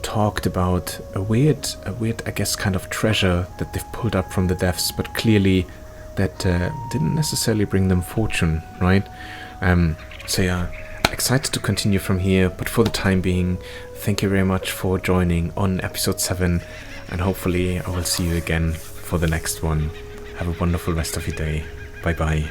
talked about a weird, I guess, kind of treasure that they've pulled up from the depths, but clearly that didn't necessarily bring them fortune, right? So yeah, excited to continue from here, but for the time being, thank you very much for joining on episode 7, and hopefully I will see you again for the next one. Have a wonderful rest of your day. Bye bye.